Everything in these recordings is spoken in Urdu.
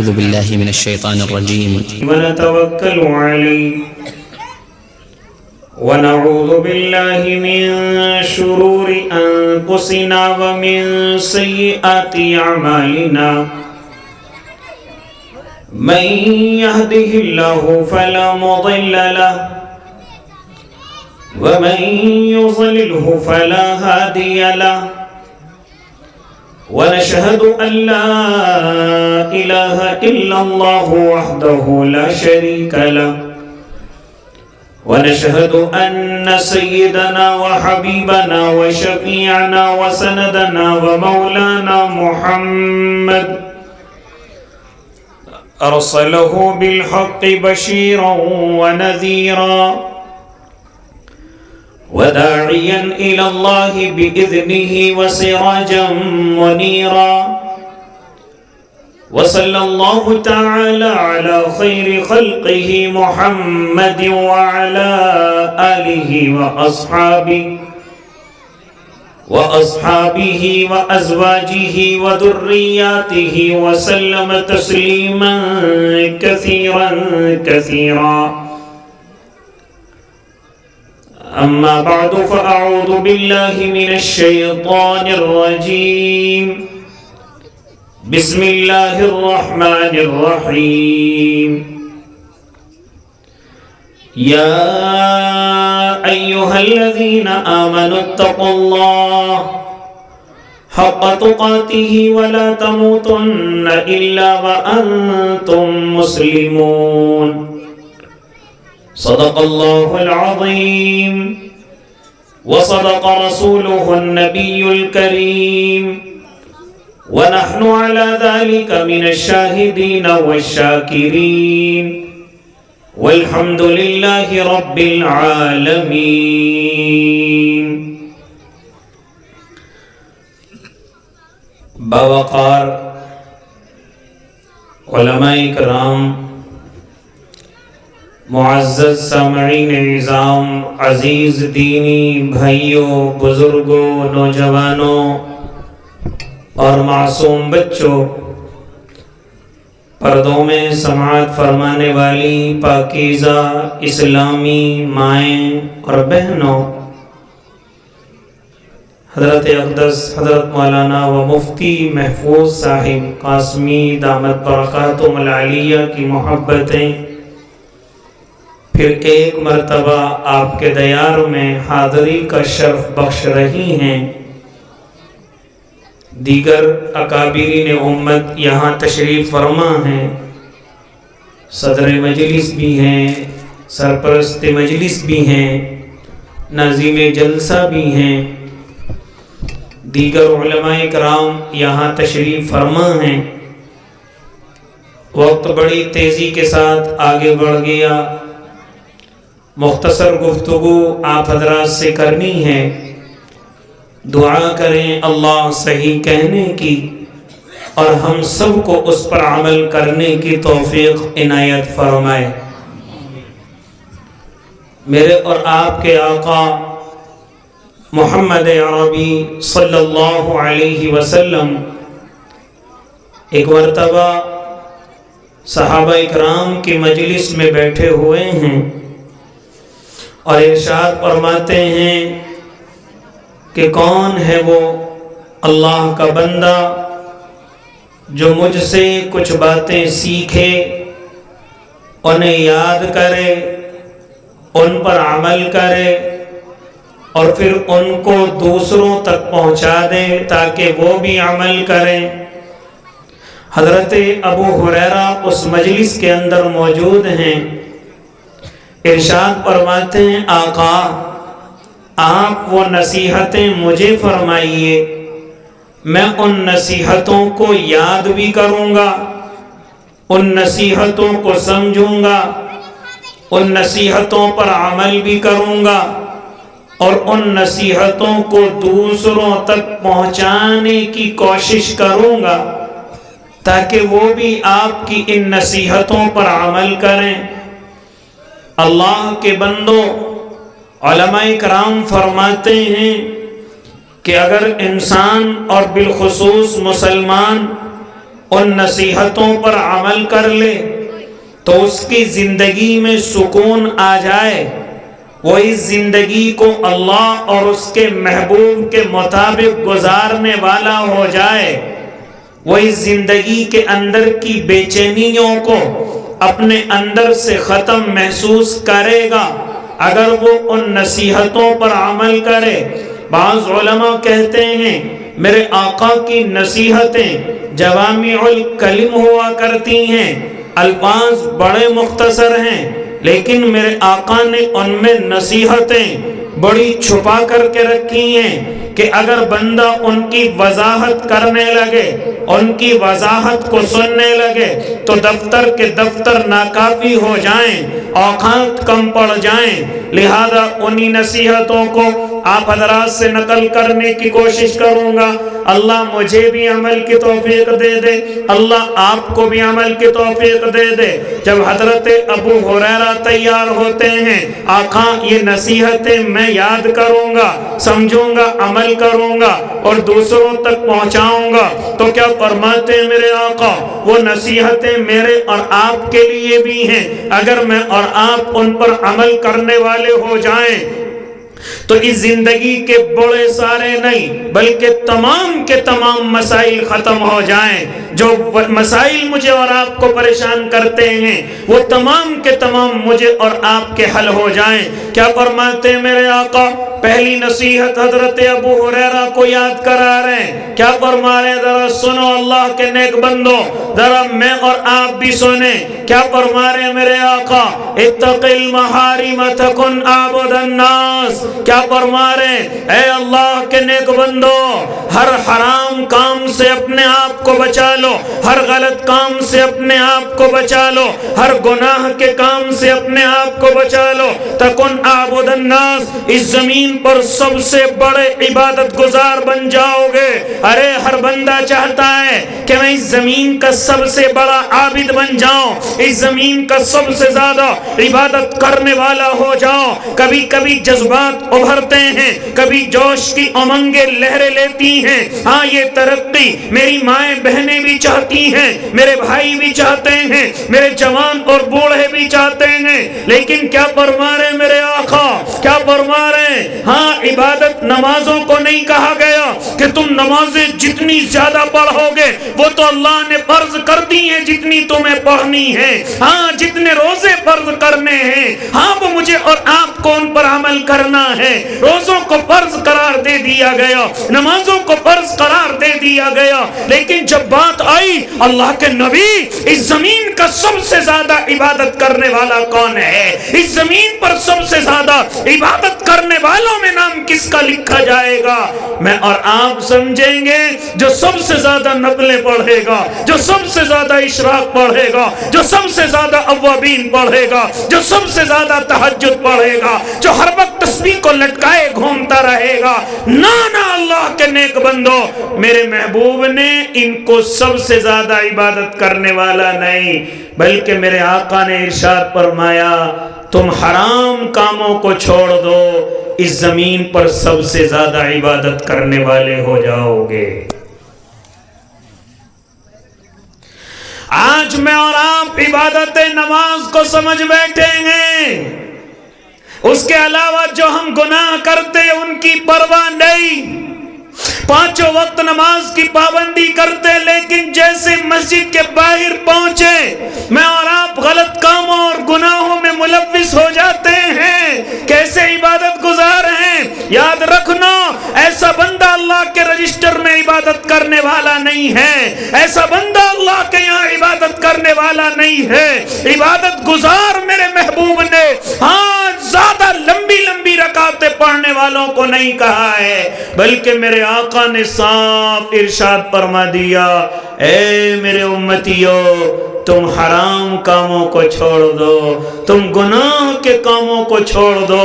أعوذ بالله من الشيطان الرجيم ونتوكل عليه ونعوذ بالله من شرور أنفسنا ومن سيئات أعمالنا من يهده الله فلا مضل له ومن يضلله فلا هادي له ونشهد أن لا إله إلا الله وحده لا شريك له ونشهد أن سيدنا وحبيبنا وشفيعنا وسندنا ومولانا محمد أرسله بالحق بشيرا ونذيرا وداعيا إلى الله بإذنه وسراجا منيرا وصلى الله تعالى على خير خلقه محمد وعلى آله وأصحابه وأزواجه وذرياته وسلم تسليما كثيرا كثيرا أما بعد فأعوذ بالله من الشيطان الرجيم بسم الله الرحمن الرحيم يا أيها الذين آمنوا اتقوا الله حق تقاته ولا تموتن إلا وأنتم مسلمون صدق الله العظيم وصدق رسوله النبي الكريم ونحن على ذلك من الشاهدين والشاكرين والحمد لله رب العالمين. باوقار علماء کرام، معزز سامعین نظام، عزیز دینی بھائیوں، بزرگوں، نوجوانوں اور معصوم بچوں، پردوں میں سماعت فرمانے والی پاکیزہ اسلامی مائیں اور بہنوں، حضرت اقدس حضرت مولانا و مفتی محفوظ صاحب قاسمی دامت برکاتہم العالیہ کی محبتیں پھر ایک مرتبہ آپ کے دیار میں حاضری کا شرف بخش رہی ہیں. دیگر اکابرین امت یہاں تشریف فرما ہیں، صدر مجلس بھی ہیں، سرپرست مجلس بھی ہیں، ناظم جلسہ بھی ہیں، دیگر علماء کرام یہاں تشریف فرما ہیں. وقت بڑی تیزی کے ساتھ آگے بڑھ گیا، مختصر گفتگو آپ حضرات سے کرنی ہے. دعا کریں اللہ صحیح کہنے کی اور ہم سب کو اس پر عمل کرنے کی توفیق عنایت فرمائے. میرے اور آپ کے آقا محمد عربی صلی اللہ علیہ وسلم ایک مرتبہ صحابہ اکرام کی مجلس میں بیٹھے ہوئے ہیں اور ارشاد فرماتے ہیں کہ کون ہے وہ اللہ کا بندہ جو مجھ سے کچھ باتیں سیکھے، انہیں یاد کرے، ان پر عمل کرے اور پھر ان کو دوسروں تک پہنچا دے تاکہ وہ بھی عمل کریں. حضرت ابو ہریرہ اس مجلس کے اندر موجود ہیں. ارشاد فرماتے ہیں آقا آپ وہ نصیحتیں مجھے فرمائیے، میں ان نصیحتوں کو یاد بھی کروں گا، ان نصیحتوں کو سمجھوں گا، ان نصیحتوں پر عمل بھی کروں گا اور ان نصیحتوں کو دوسروں تک پہنچانے کی کوشش کروں گا تاکہ وہ بھی آپ کی ان نصیحتوں پر عمل کریں. اللہ کے بندوں، علماء کرام فرماتے ہیں کہ اگر انسان اور بالخصوص مسلمان ان نصیحتوں پر عمل کر لے تو اس کی زندگی میں سکون آ جائے، وہ اس زندگی کو اللہ اور اس کے محبوب کے مطابق گزارنے والا ہو جائے، وہ اس زندگی کے اندر کی بے چینیوں کو اپنے اندر سے ختم محسوس کرے گا اگر وہ ان نصیحتوں پر عمل کرے۔ بعض علماء کہتے ہیں میرے آقا کی نصیحتیں جوامع الکلم ہوا کرتی ہیں، الفاظ بڑے مختصر ہیں، لیکن میرے آقا نے ان میں نصیحتیں بڑی چھپا کر کے رکھی ہیں کہ اگر بندہ ان کی وضاحت کرنے لگے، ان کی وضاحت کو سننے لگے تو دفتر کے دفتر ناکافی ہو جائیں، اوقات کم پڑ جائیں۔ لہذا انہی نصیحتوں کو آپ حضرات سے نقل کرنے کی کوشش کروں گا۔ اللہ مجھے بھی عمل کی توفیق دے دے، اللہ آپ کو بھی عمل کی توفیق دے دے۔ جب حضرت ابو ہریرہ تیار ہوتے ہیں، آقا یہ نصیحتیں میں یاد کروں گا، سمجھوں گا، عمل کروں گا اور دوسروں تک پہنچاؤں گا، تو کیا فرماتے ہیں میرے آقا؟ وہ نصیحتیں میرے اور آپ کے لیے بھی ہیں، اگر میں اور آپ ان پر عمل کرنے والے ہو جائیں تو اس زندگی کے بڑے سارے نہیں بلکہ تمام کے تمام مسائل ختم ہو جائیں۔ جو مسائل مجھے اور آپ کو پریشان کرتے ہیں وہ تمام کے تمام مجھے اور آپ کے حل ہو جائیں۔ کیا فرماتے ہیں میرے آقا؟ پہلی نصیحت حضرت ابو ہریرہ کو یاد کرا رہے ہیں، کیا فرما رہے ہیں؟ ذرا سنو اللہ کے نیک بندو، ذرا میں اور آپ بھی سنیں، کیا فرما رہے ہیں میرے آقا؟ اتق المحارم تکن عابد الناس۔ کیا فرما رہے ہیں؟ اے اللہ کے نیک بندو، ہر حرام کام سے اپنے آپ کو بچا لو، ہر غلط کام سے اپنے آپ کو بچا لو، ہر گناہ کے کام سے اپنے آپ کو بچا لو۔ تکن عابد الناس، اس زمین پر سب سے بڑے عبادت گزار بن جاؤ گے۔ ارے ہر بندہ چاہتا ہے کہ میں اس زمین کا سب سے بڑا عابد بن جاؤں، اس زمین کا سب سے زیادہ عبادت کرنے والا ہو جاؤں۔ کبھی کبھی جذبات ابھرتے ہیں، کبھی جوش کی امنگیں لہریں لیتی ہیں۔ ہاں یہ ترقی میری مائیں بہنیں بھی چاہتی ہیں، میرے بھائی بھی چاہتے ہیں، میرے جوان اور بوڑھے بھی چاہتے ہیں، لیکن کیا فرما رہے ہیں میرے آقا؟ کیا فرما رہے ہیں؟ ہاں عبادت نمازوں کو نہیں کہا گیا کہ تم نمازیں جتنی زیادہ پڑھو گے وہ تو اللہ نے فرض کر دی ہیں جتنی تمہیں پڑھنی ہے۔ ہاں جتنے روزے فرض کرنے ہیں، ہاں وہ مجھے اور آپ کو ان پر عمل کرنا ہے۔ روزوں کو فرض قرار دے دیا گیا، نمازوں کو فرض قرار دے دیا گیا، لیکن جب بات آئی اللہ کے نبی اس زمین کا سب سے زیادہ عبادت کرنے والا کون ہے، اس زمین پر سب سے زیادہ عبادت کرنے والوں میں نام کس کا لکھا جائے گا؟ میں اور آپ سمجھیں گے جو سب سے زیادہ نفلیں پڑھے گا، جو سب سے زیادہ اشراق پڑھے گا، جو سب سے زیادہ اوابین پڑھے گا، جو سب سے زیادہ تہجد پڑھے گا، جو ہر وقت تسبیح کو لٹکائے گھومتا رہے گا۔ نا اللہ کے نیک بندو، میرے محبوب نے ان کو سب سے زیادہ عبادت کرنے والا نہیں بلکہ میرے آقا نے ارشاد فرمایا تم حرام کاموں کو چھوڑ دو، اس زمین پر سب سے زیادہ عبادت کرنے والے ہو جاؤ گے۔ آج میں اور آپ عبادت نماز کو سمجھ بیٹھے ہیں، اس کے علاوہ جو ہم گناہ کرتے ان کی پرواہ نہیں۔ پانچوں وقت نماز کی پابندی کرتے، لیکن جیسے مسجد کے باہر پہنچے میں اور آپ غلط کاموں اور گناہوں میں ملوث ہو جاتے ہیں۔ کیسے عبادت گزار ہیں؟ یاد رکھنا، ایسا بندہ اللہ کے رجسٹر میں عبادت کرنے والا نہیں ہے، ایسا بندہ اللہ کے یہاں عبادت کرنے والا نہیں ہے۔ عبادت گزار میرے محبوب نے ہاں زیادہ لمبی لمبی رکعتیں پڑھنے والوں کو نہیں کہا ہے، بلکہ میرے آقا نے صاف ارشاد فرما دیا اے میرے امتیو تم حرام کاموں کو چھوڑ دو، تم گناہ کے کاموں کو چھوڑ دو،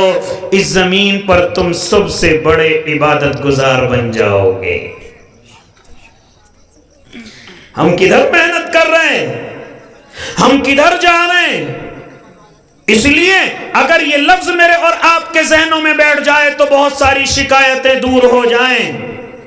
اس زمین پر تم سب سے بڑے عبادت گزار بن جاؤ گے۔ ہم کدھر محنت کر رہے ہیں؟ ہم کدھر جا رہے ہیں؟ اس لیے اگر یہ لفظ میرے اور آپ کے ذہنوں میں بیٹھ جائے تو بہت ساری شکایتیں دور ہو جائیں۔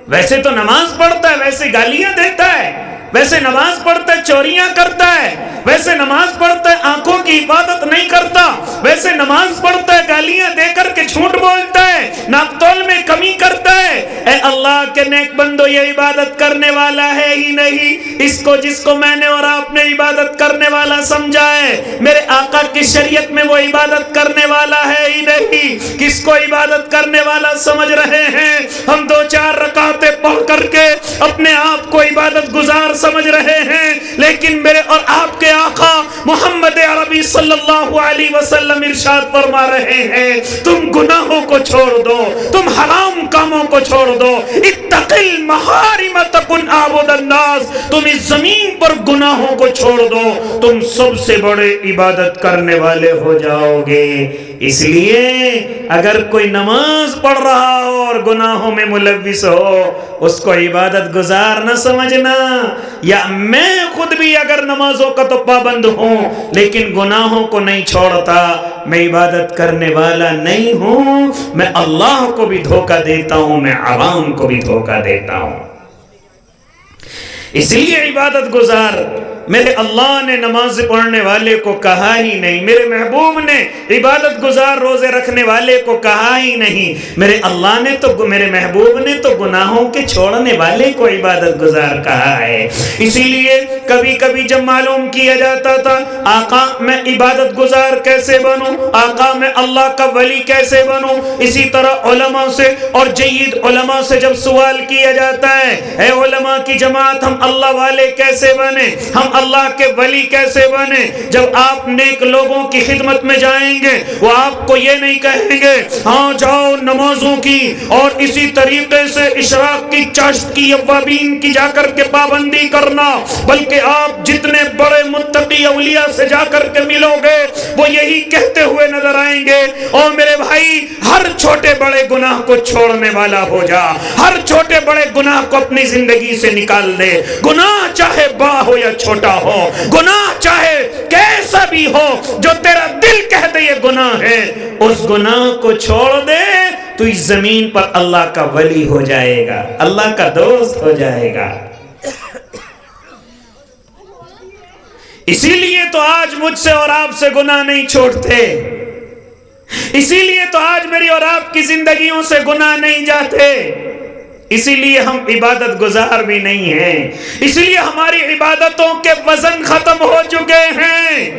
ویسے تو نماز پڑھتا ہے، ویسے گالیاں دیتا ہے، ویسے نماز پڑھتا ہے چوریاں کرتا ہے، ویسے نماز پڑھتا ہے آنکھوں کی عبادت نہیں کرتا، ویسے نماز پڑھتا ہے گالیاں دے کر کے جھوٹ بولتا ہے، ناپ تول میں کمی کرتا ہے، اے اللہ کے نیک بندو یہ عبادت کرنے والا ہے ہی نہیں۔ اس کو جس کو میں نے اور آپ نے عبادت کرنے والا سمجھا ہے، میرے آقا کی شریعت میں وہ عبادت کرنے والا ہے ہی نہیں۔ کس کو عبادت کرنے والا سمجھ رہے ہیں؟ ہم 2-4 رکعتیں پڑھ کر کے اپنے آپ کو عبادت گزار سمجھ رہے ہیں، لیکن میرے اور آپ کے آقا محمد عربی صلی اللہ علیہ وسلم ارشاد فرما رہے ہیں تم گناہوں کو چھوڑ دو، تم حرام کاموں کو چھوڑ دو، اتق المحارم تکن اعبد الناس، تم اس زمین پر گناہوں کو چھوڑ دو، تم سب سے بڑے عبادت کرنے والے ہو جاؤ گے۔ اس لیے اگر کوئی نماز پڑھ رہا ہو اور گناہوں میں ملوث ہو، اس کو عبادت گزار نہ سمجھنا۔ یا میں خود بھی اگر نمازوں کا تو پابند ہوں لیکن گناہوں کو نہیں چھوڑتا، میں عبادت کرنے والا نہیں ہوں، میں اللہ کو بھی دھوکہ دیتا ہوں، میں عوام کو بھی دھوکہ دیتا ہوں۔ اس لیے عبادت گزار میرے اللہ نے نماز پڑھنے والے کو کہا ہی نہیں، میرے محبوب نے عبادت گزار روزے رکھنے والے کو کہا ہی نہیں، میرے اللہ نے تو میرے محبوب نے تو گناہوں کے چھوڑنے والے کو عبادت گزار کہا ہے۔ اسی لیے کبھی کبھی جب معلوم کیا جاتا تھا آقا میں عبادت گزار کیسے بنوں، آقا میں اللہ کا ولی کیسے بنوں، اسی طرح علماء سے اور جید علماء سے جب سوال کیا جاتا ہے اے علماء کی جماعت ہم اللہ والے کیسے بنے، ہم اللہ کے ولی کیسے بنے، جب آپ نیک لوگوں کی خدمت میں جائیں گے وہ آپ کو یہ نہیں کہیں گے ہاں جاؤ نمازوں کی اور اسی طریقے سے اشراق کی چاشت کی اوابین کی جا کر کے پابندی کرنا، بلکہ آپ جتنے بڑے متقی اولیاء سے جا کر کے ملو گے وہ یہی کہتے ہوئے نظر آئیں گے او میرے بھائی ہر چھوٹے بڑے گناہ کو چھوڑنے والا ہو جا، ہر چھوٹے بڑے گناہ کو اپنی زندگی سے نکال دے، گناہ چاہے بڑا ہو یا چھوٹا ہو، گناہ چاہے کیسا بھی ہو، جو تیرا دل کہہ دے یہ گناہ ہے اس گناہ کو چھوڑ دے، تو اس زمین پر اللہ کا ولی ہو جائے گا، اللہ کا دوست ہو جائے گا۔ اسی لیے تو آج مجھ سے اور آپ سے گناہ نہیں چھوڑتے، اسی لیے تو آج میری اور آپ کی زندگیوں سے گناہ نہیں جاتے، اسی لیے ہم عبادت گزار بھی نہیں ہیں، اسی لیے ہماری عبادتوں کے وزن ختم ہو چکے ہیں،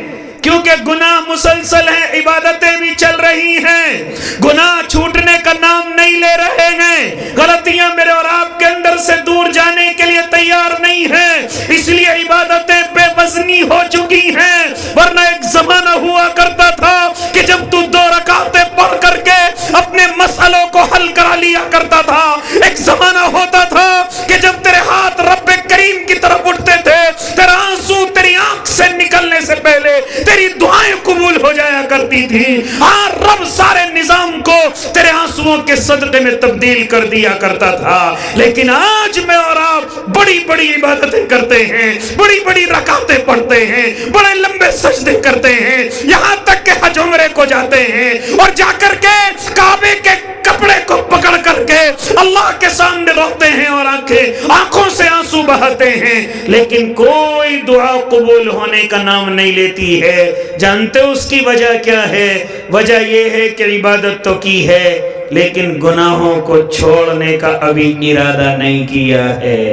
کیونکہ گناہ مسلسل ہیں، عبادتیں بھی چل رہی ہیں، گناہ چھوٹنے کا نام نہیں لے رہے ہیں، غلطیاں میرے اور آپ کے اندر سے دور جانے کے لیے تیار نہیں ہیں، اس لیے عبادتیں بے وزنی ہو چکی ہیں۔ ورنہ ایک زمانہ ہوا کرتا تھا کہ جب تو 2 رکعتیں پڑھ کر کے اپنے مسئلوں کو حل کرا لیا کرتا تھا، ایک زمانہ ہوتا تھا کہ جب تیرے ہاتھ رب کریم کی طرف اٹھتے تھے تیرا آنسو تیری آنکھ سے نکلنے سے پہلے تیری دعائیں قبول ہو جایا کرتی تھی، ہاں رب سارے نظام کو تیرے آنسوؤں کے صدقے میں تبدیل کر دیا کرتا تھا۔ لیکن آج میں اور آپ بڑی بڑی عبادتیں کرتے ہیں، بڑی بڑی رکعتیں پڑھتے ہیں، بڑے لمبے سجدے کرتے ہیں، یہاں تک کہ حج عمرے کو جاتے ہیں اور جا کر کے کعبے کے کپڑے کو پکڑ کر کے اللہ کے سامنے روتے ہیں اور آنکھوں سے آنسو بہاتے ہیں، لیکن کوئی دعا قبول ہونے کا نام نہیں لیتی ہے۔ جانتے اس کی وجہ کیا ہے؟ وجہ یہ ہے کہ عبادت تو کی ہے لیکن گناہوں کو چھوڑنے کا ابھی ارادہ نہیں کیا ہے،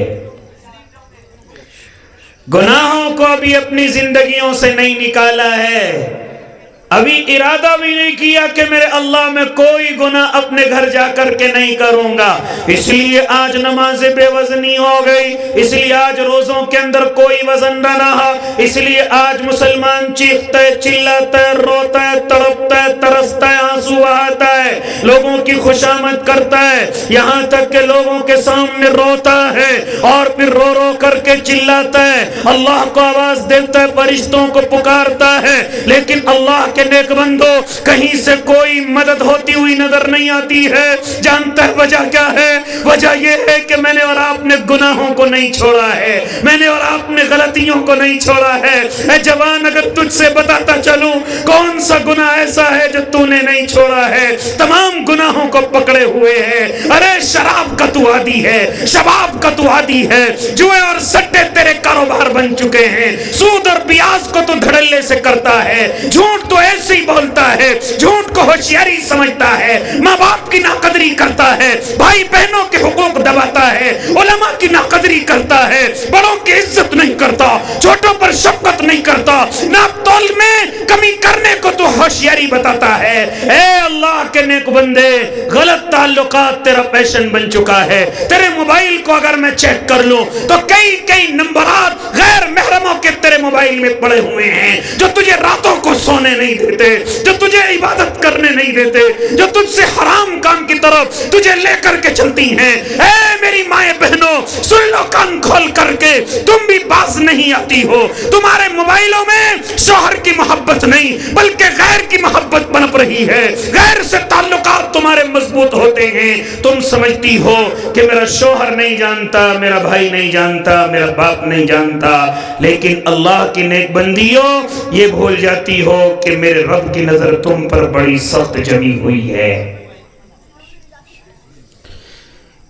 گناہوں کو ابھی اپنی زندگیوں سے نہیں نکالا ہے، ابھی ارادہ بھی نہیں کیا کہ میرے اللہ میں کوئی گناہ اپنے گھر جا کر کے نہیں کروں گا، اس لیے آج نمازیں بے وزنی ہو گئی، اس لیے آج روزوں کے اندر کوئی وزن نہ رہا، اس لیے آج مسلمان چیختا ہے، چلاتا ہے، روتا ہے، تڑپتا ہے، ترستا ہے، آنسو بہاتا ہے، لوگوں کی خوشامد کرتا ہے، یہاں تک کہ لوگوں کے سامنے روتا ہے اور پھر رو رو کر کے چلاتا ہے، اللہ کو آواز دیتا ہے، فرشتوں کو پکارتا ہے، لیکن اللہ کے نیک بندو کہیں سے کوئی مدد ہوتی ہوئی نظر نہیں آتی ہے۔ جانتا ہے وجہ کیا ہے؟ وجہ یہ ہے کہ میں نے اور آپ نے گناہوں کو نہیں چھوڑا ہے، میں نے اور آپ نے غلطیوں کو نہیں چھوڑا ہے۔ اے جوان اگر تجھ سے بتاتا چلوں کون سا گناہ ایسا ہے جو تو نے نہیں چھوڑا ہے؟ تمام گناہوں کو پکڑے ہوئے ہیں. ارے شراب کا تو عادی ہے, شباب کا تو عادی ہے, جوئے اور سٹے تیرے کاروبار بن چکے ہیں, سود اور بیاض کو تو دھڑلے سے کرتا ہے, جھوٹ تو ایسے ہی بولتا ہے, جھوٹ کو ہوشیاری سمجھتا ہے, ماں باپ کی ناقدری کرتا ہے, بھائی بہنوں کے حقوق دباتا ہے, علماء کی ناقدری کرتا ہے, بڑوں کی عزت نہیں کرتا, چھوٹوں پر شفقت نہیں کرتا, ناپ تول میں کمی کرنے کو تو ہوشیاری بتاتا ہے. اے اللہ کے نیک بندے, غلط تعلقات تیرا پیشن بن چکا ہے. تیرے موبائل کو اگر میں چیک کر لوں تو کئی نمبرات غیر محرموں کے تیرے موبائل میں پڑے ہوئے ہیں, جو تجھے راتوں کو سونے نہیں دیتے, جو تجھے عبادت کرنے نہیں دیتے, جو تجھ سے حرام کام کی طرف تجھے لے کر کے چلتی ہیں. اے میری مائیں بہنوں, سن لو کان کھول کر کے, تم بھی باز نہیں آتی ہو. تمہارے موبائلوں میں شوہر کی محبت نہیں بلکہ غیر کی محبت پنپ رہی ہے, غیر سے تعلقات تمہارے مضبوط ہوتے ہیں. تم سمجھتی ہو کہ میرا شوہر نہیں جانتا, میرا بھائی نہیں جانتا, میرا باپ نہیں جانتا, لیکن اللہ کی نیک بندیوں یہ بھول جاتی ہو کہ میرے رب کی نظر تم پر بڑی سخت جمی ہوئی ہے.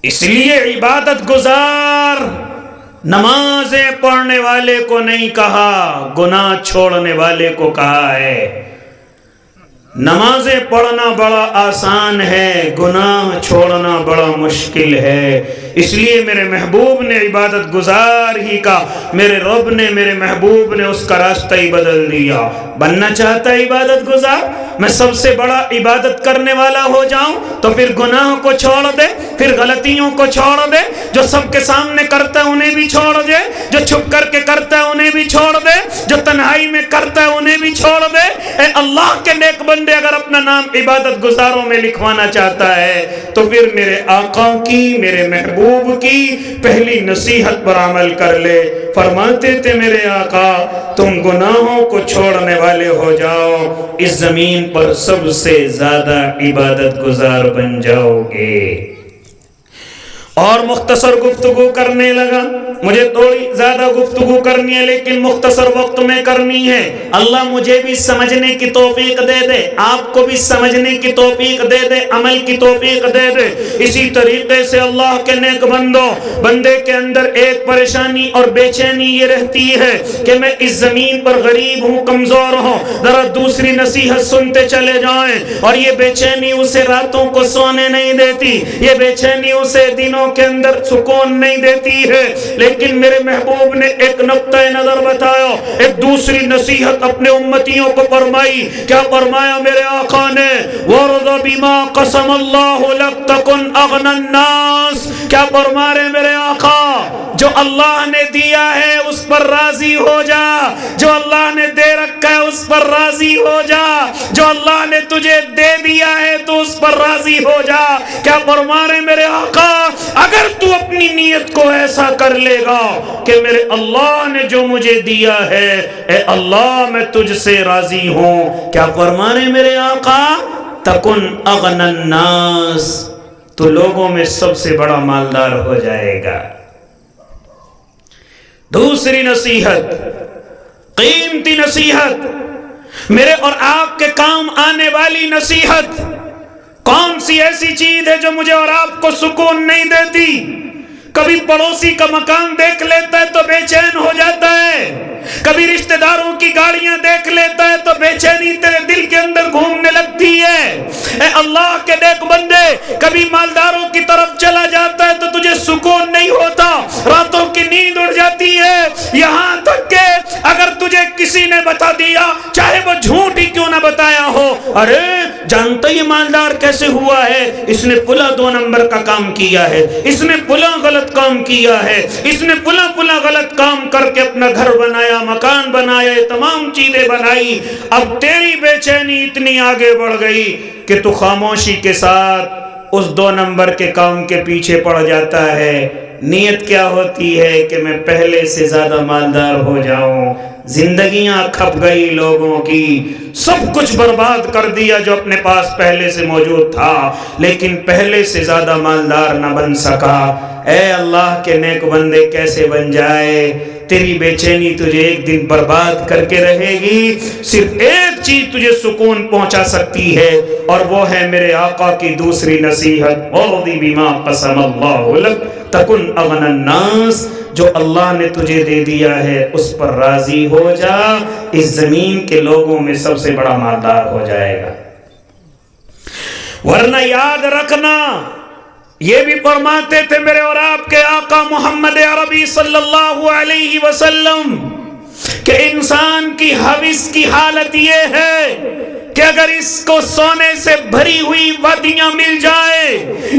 اس لیے عبادت گزار نمازیں پڑھنے والے کو نہیں کہا, گناہ چھوڑنے والے کو کہا ہے. نمازیں پڑھنا بڑا آسان ہے, گناہ چھوڑنا بڑا مشکل ہے. اس لیے میرے محبوب نے عبادت گزار ہی کا, میرے رب نے, میرے محبوب نے اس کا راستہ ہی بدل دیا. بننا چاہتا ہے عبادت گزار, میں سب سے بڑا عبادت کرنے والا ہو جاؤں تو پھر گناہوں کو چھوڑ دے, پھر غلطیوں کو چھوڑ دے, جو سب کے سامنے کرتا ہے انہیں بھی چھوڑ دے, جو چھپ کر کے کرتا ہے انہیں بھی چھوڑ دے, جو تنہائی میں کرتا ہے انہیں بھی چھوڑ دے. اے اللہ کے نیک بندے, اگر اپنا نام عبادت گزاروں میں لکھوانا چاہتا ہے تو پھر میرے آقا کی, میرے محبوب کی پہلی نصیحت پر عمل کر لے. فرماتے تھے میرے آقا, تم گناہوں کو چھوڑنے والے ہو جاؤ, اس زمین پر سب سے زیادہ عبادت گزار بن جاؤ گے. اور مختصر گفتگو کرنے لگا. مجھے تھوڑی زیادہ گفتگو کرنی ہے لیکن مختصر وقت میں کرنی ہے. اللہ مجھے بھی سمجھنے کی توفیق دے دے, آپ کو بھی سمجھنے کی توفیق دے دے, عمل کی توفیق دے دے. اسی طریقے سے اللہ کے نیک بندوں, بندے کے اندر ایک پریشانی اور بے چینی یہ رہتی ہے کہ میں اس زمین پر غریب ہوں, کمزور ہوں. ذرا دوسری نصیحت سنتے چلے جائیں. اور یہ بے چینی اسے راتوں کو سونے نہیں دیتی, یہ بے چینی اسے دنوں کے اندر سکون نہیں دیتی ہے. لیکن میرے محبوب نے ایک نقطہ نظر بتایا, ایک دوسری نصیحت اپنے امتیوں کو فرمائی. کیا فرمایا میرے آقا نے؟ وَرْضَ بِمَا قَسَمَ اللَّهُ لَكْ تَكُنْ أَغْنَى النَّاسِ. کیا فرما رہے میرے آقا؟ جو اللہ نے دیا ہے اس پر راضی ہو جا, جو اللہ نے دے رکھا ہے اس پر راضی ہو جا, جو اللہ نے تجھے دے دیا ہے تو اس پر راضی ہو جا. کیا فرما رہے میرے آقا؟ اگر تو اپنی نیت کو ایسا کر لے گا کہ میرے اللہ نے جو مجھے دیا ہے, اے اللہ میں تجھ سے راضی ہوں. کیا فرما رہے میرے آقا؟ تکن اغنى الناس, تو لوگوں میں سب سے بڑا مالدار ہو جائے گا. دوسری نصیحت, قیمتی نصیحت, میرے اور آپ کے کام آنے والی نصیحت. کون سی ایسی چیز ہے جو مجھے اور آپ کو سکون نہیں دیتی؟ کبھی پڑوسی کا مکان دیکھ لیتا ہے تو بے چین ہو جاتا ہے, کبھی رشتہ داروں کی گاڑیاں دیکھ لیتا ہے تو بے چینی تیرے دل کے اندر گھومنے لگتی ہے. اے اللہ کے نیک بندے, کبھی مالداروں کی طرف چلا جاتا ہے تو تجھے سکون نہیں ہوتا, راتوں کی نیند اڑ جاتی ہے. یہاں تک کہ اگر تجھے کسی نے بتا دیا, چاہے وہ جھوٹ ہی کیوں نہ بتایا ہو, ارے جانتا یہ مالدار کیسے ہوا ہے, اس نے پلا 2 نمبر کا کام کیا ہے, اس نے پلا غلط کام کیا ہے, اس نے پلا غلط کام کر کے اپنا گھر بنایا, مکان بنایا, تمام چیزیں بنائی. اب تیری بے چینی اتنی آگے بڑھ گئی کہ تو خاموشی کے ساتھ اس 2 نمبر کے کام کے پیچھے پڑ جاتا ہے. نیت کیا ہوتی ہے کہ میں پہلے سے زیادہ مالدار ہو جاؤں. زندگیاں کھپ گئی لوگوں کی, سب کچھ برباد کر دیا جو اپنے پاس پہلے سے موجود تھا, لیکن پہلے سے زیادہ مالدار نہ بن سکا. اے اللہ کے نیک بندے, کیسے بن جائے؟ تیری بے چینی تجھے ایک دن برباد کر کے رہے گی. صرف ایک چیز تجھے سکون پہنچا سکتی ہے اور وہ ہے میرے آقا کی دوسری نصیحت, وَرْضِ بِمَا قَسَمَ اللَّهُ لَكَ تَكُنْ أَغْنَى النَّاسِ. جو اللہ نے تجھے دے دیا ہے اس پر راضی ہو جا, اس زمین کے لوگوں میں سب سے بڑا مالدار ہو جائے گا. ورنہ یاد رکھنا, یہ بھی فرماتے تھے میرے اور آپ کے آقا محمد عربی صلی اللہ علیہ وسلم کہ انسان کی ہوس کی حالت یہ ہے کہ اگر اس کو سونے سے بھری ہوئی وادیاں مل جائے,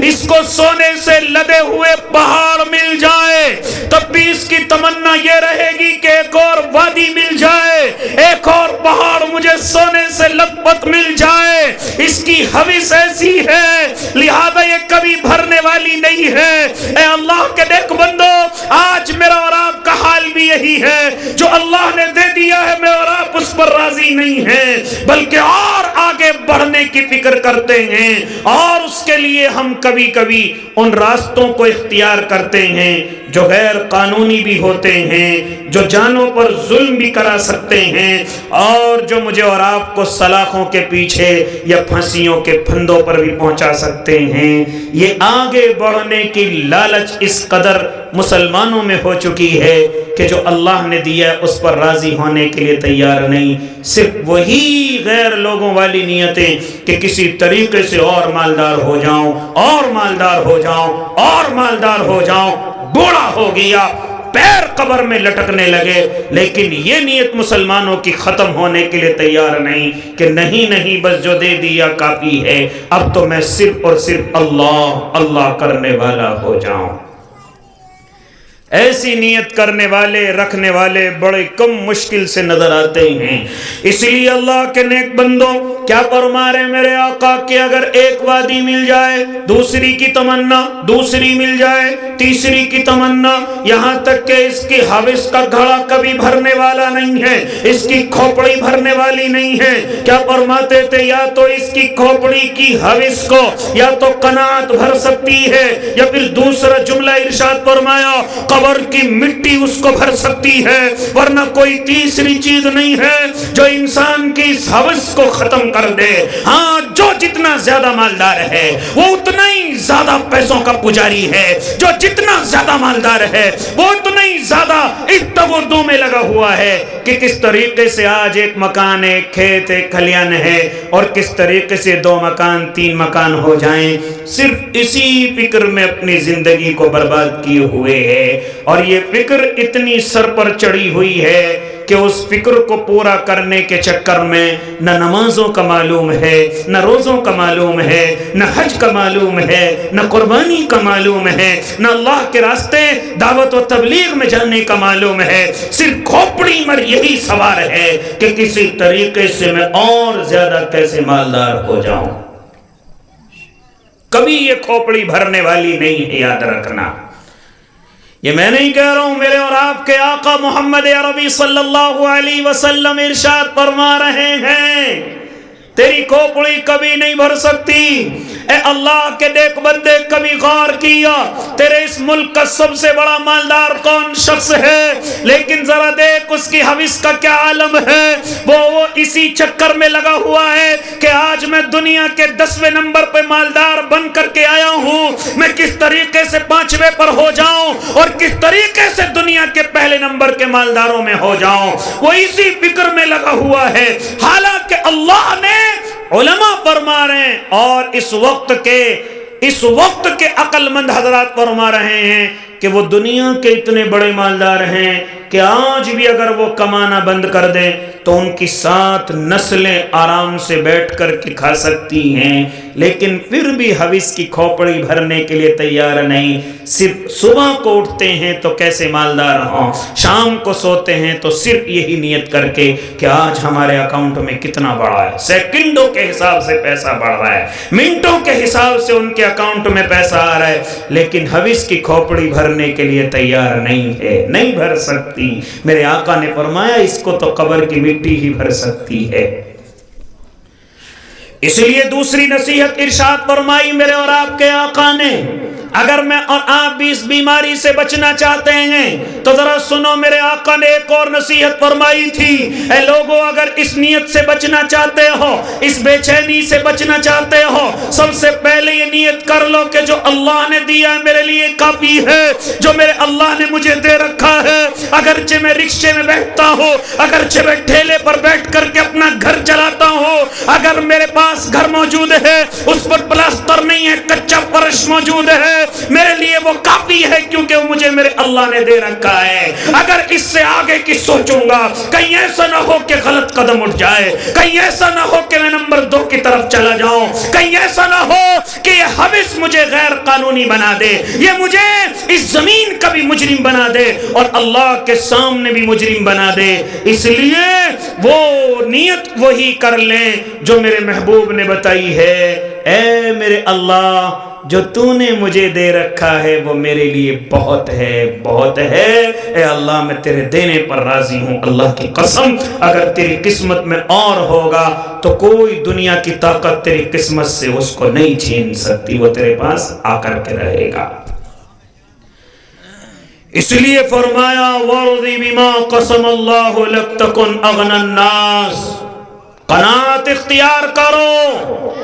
اس کو سونے سے لدے ہوئے پہاڑ مل جائے, تب بھی اس کی تمنا یہ رہے گی کہ ایک اور وادی مل جائے, ایک اور پہاڑ مجھے سونے سے لد پت مل جائے. اس کی ہوس ایسی ہے, لہذا یہ کبھی بھرنے والی نہیں ہے. اے اللہ کے نیک بندو, آج میرا اور آپ کا حال بھی یہی ہے. جو اللہ نے دے دیا ہے میں اور آپ اس پر راضی نہیں ہیں, بلکہ اور آگے بڑھنے کی فکر کرتے ہیں, اور اس کے لیے ہم کبھی کبھی ان راستوں کو اختیار کرتے ہیں جو غیر قانونی بھی ہوتے ہیں, جو جانوں پر ظلم بھی کرا سکتے ہیں, اور جو مجھے اور آپ کو سلاخوں کے پیچھے یا پھانسیوں کے پھندوں پر بھی پہنچا سکتے ہیں. یہ آگے بڑھنے کی لالچ اس قدر مسلمانوں میں ہو چکی ہے کہ جو اللہ نے دیا اس پر راضی ہونے کے لیے تیار نہیں. صرف وہی غیر لوگوں والی نیتیں کہ کسی طریقے سے اور مالدار ہو جاؤں, اور مالدار ہو جاؤں, اور مالدار ہو جاؤں. بوڑھا ہو گیا, پیر قبر میں لٹکنے لگے, لیکن یہ نیت مسلمانوں کی ختم ہونے کے لیے تیار نہیں کہ نہیں بس جو دے دیا کافی ہے, اب تو میں صرف اور صرف اللہ اللہ کرنے والا ہو جاؤں. ایسی نیت کرنے والے رکھنے والے بڑے کم مشکل سے نظر آتے ہیں. اس لیے اللہ کے نیک بندوں کیا فرما رہے میرے آقا کہ اگر ایک وادی مل جائے, دوسری کی تمنا, دوسری مل جائے, تیسری کی تمنا, یہاں تک کہ اس کی ہوس کا گھڑا کبھی بھرنے والا نہیں ہے, اس کی کھوپڑی بھرنے والی نہیں ہے. کیا فرماتے تھے, یا تو اس کی کھوپڑی کی ہوس کو یا تو قناعت بھر سکتی ہے, یا پھر دوسرا جملہ ارشاد فرمایا قبر کی مٹی اس کو بھر سکتی ہے, ورنہ کوئی تیسری چیز نہیں ہے جو انسان کی اس ہوس کو ختم کر دے. ہاں, جو جتنا زیادہ مالدار ہے وہ اتنا ہی زیادہ پیسوں کا پجاری ہے, جو جتنا زیادہ مالدار ہے وہ اتنا ہی زیادہ اس تگودو میں لگا ہوا ہے کہ کس طریقے سے آج ایک مکان, ایک کھیت, ایک کھلیان ہے, اور کس طریقے سے 2 مکان 3 مکان ہو جائیں. صرف اسی فکر میں اپنی زندگی کو برباد کیے ہوئے ہے, اور یہ فکر اتنی سر پر چڑھی ہوئی ہے کہ اس فکر کو پورا کرنے کے چکر میں نہ نمازوں کا معلوم ہے, نہ روزوں کا معلوم ہے, نہ حج کا معلوم ہے, نہ قربانی کا معلوم ہے, نہ اللہ کے راستے دعوت و تبلیغ میں جانے کا معلوم ہے. صرف کھوپڑی مر یہی سوار ہے کہ کسی طریقے سے میں اور زیادہ کیسے مالدار ہو جاؤں. کبھی یہ کھوپڑی بھرنے والی نہیں ہے, یاد رکھنا. یہ میں نہیں کہہ رہا ہوں, میرے اور آپ کے آقا محمد عربی صلی اللہ علیہ وسلم ارشاد فرما رہے ہیں تیری کھوپڑی کبھی نہیں بھر سکتی. اے اللہ کے نیک بندے, کبھی غور کیا تیرے اس ملک کا سب سے بڑا مالدار کون شخص ہے, لیکن ذرا دیکھ اس کی ہوس کا کیا عالم ہے. وہ اسی چکر میں لگا ہوا ہے کہ آج میں دنیا کے 10ویں نمبر پہ مالدار بن کر کے آیا ہوں, میں کس طریقے سے 5ویں پر ہو جاؤں اور کس طریقے سے دنیا کے پہلے نمبر کے مالداروں میں ہو جاؤں. وہ اسی فکر میں لگا ہوا ہے, حالانکہ اللہ نے علماء فرما رہے ہیں اور اس وقت کے عقل مند حضرات فرما رہے ہیں کہ وہ دنیا کے اتنے بڑے مالدار ہیں کہ آج بھی اگر وہ کمانا بند کر دیں تو ان کی 7 نسلیں آرام سے بیٹھ کر کے کھا سکتی ہیں, لیکن پھر بھی ہوس کی کھوپڑی بھرنے کے لیے تیار نہیں. صرف صبح کو اٹھتے ہیں تو کیسے مالدار ہوں, شام کو سوتے ہیں تو صرف یہی نیت کر کے کہ آج ہمارے اکاؤنٹ میں کتنا بڑھا ہے. سیکنڈوں کے حساب سے پیسہ بڑھ رہا ہے, منٹوں کے حساب سے ان کے اکاؤنٹ میں پیسہ آ رہا ہے, لیکن ہوس کی کھوپڑی بھرنے کے لیے تیار نہیں ہے, نہیں بھر سکتی. میرے آقا نے فرمایا اس کو تو قبر کی مٹی ہی بھر سکتی ہے. اس لیے دوسری نصیحت ارشاد فرمائی میرے اور آپ کے آقا نے, اگر میں اور آپ بھی اس بیماری سے بچنا چاہتے ہیں تو ذرا سنو، میرے آقا نے ایک اور نصیحت فرمائی تھی، اے لوگوں اگر اس نیت سے بچنا چاہتے ہو، اس بے چینی سے بچنا چاہتے ہو، سب سے پہلے یہ نیت کر لو کہ جو اللہ نے دیا ہے میرے لیے کافی ہے، جو میرے اللہ نے مجھے دے رکھا ہے، اگرچہ میں رکشے میں بیٹھتا ہوں، اگرچہ میں ٹھیلے پر بیٹھ کر کے اپنا گھر چلاتا ہوں، اگر میرے پاس گھر موجود ہے اس پر پلاسٹر نہیں ہے، کچا فرش موجود ہے، میرے لیے وہ کافی ہے، کیونکہ وہ مجھے میرے اللہ نے دے رکھا ہے۔ اگر اس سے آگے کی سوچوں گا، کہیں ایسا نہ ہو کہ غلط قدم اٹھ جائے، کہیں ایسا نہ ہو کہ میں نمبر 2 کی طرف چلا جاؤں، کہیں ایسا نہ ہو کہ یہ حوث مجھے غیر قانونی بنا دے، یہ مجھے اس زمین کا بھی مجرم بنا دے اور اللہ کے سامنے بھی مجرم بنا دے، اس لیے وہ نیت وہی کر لیں جو میرے محبوب نے بتائی ہے، اے میرے اللہ جو تو نے مجھے دے رکھا ہے وہ میرے لیے بہت ہے، بہت ہے، اے اللہ میں تیرے دینے پر راضی ہوں، اللہ کی قسم اگر تیری قسمت میں اور ہوگا تو کوئی دنیا کی طاقت تیری قسمت سے اس کو نہیں چھین سکتی، وہ تیرے پاس آ کر کے رہے گا۔ اس لیے فرمایا وَارْضِ بِمَا قَسَمَ اللَّهُ لَكْ تَكُنْ أَغْنَى النَّاسِ، قناعت اختیار کرو،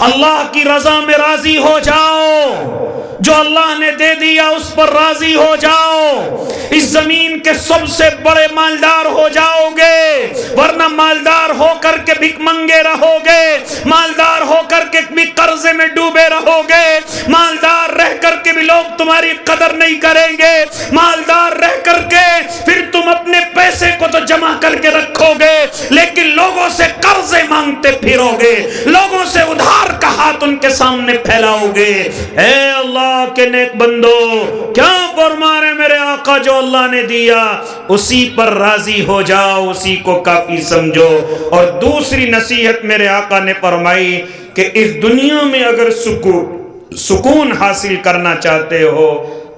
اللہ کی رضا میں راضی ہو جاؤ، جو اللہ نے دے دیا اس پر راضی ہو جاؤ، اس زمین کے سب سے بڑے مالدار ہو جاؤ گے، ورنہ مالدار ہو کر کے بھک منگے رہو گے، مالدار ہو کر کے بھی قرضے میں ڈوبے رہو گے، مالدار رہ کر کے بھی لوگ تمہاری قدر نہیں کریں گے، مالدار رہ کر کے پھر تم اپنے پیسے کو تو جمع کر کے رکھو گے لیکن لوگوں سے قرضے مانگتے پھرو گے، لوگوں سے ادھار کا ہاتھ ان کے سامنے پھیلاؤ گے۔ اے اللہ کے نیک بندو، کیا فرما رہے میرے آقا، جو اللہ نے دیا اسی پر راضی ہو جاؤ، اسی کو کافی سمجھو۔ اور دوسری نصیحت میرے آقا نے فرمائی کہ اس دنیا میں اگر سکون حاصل کرنا چاہتے ہو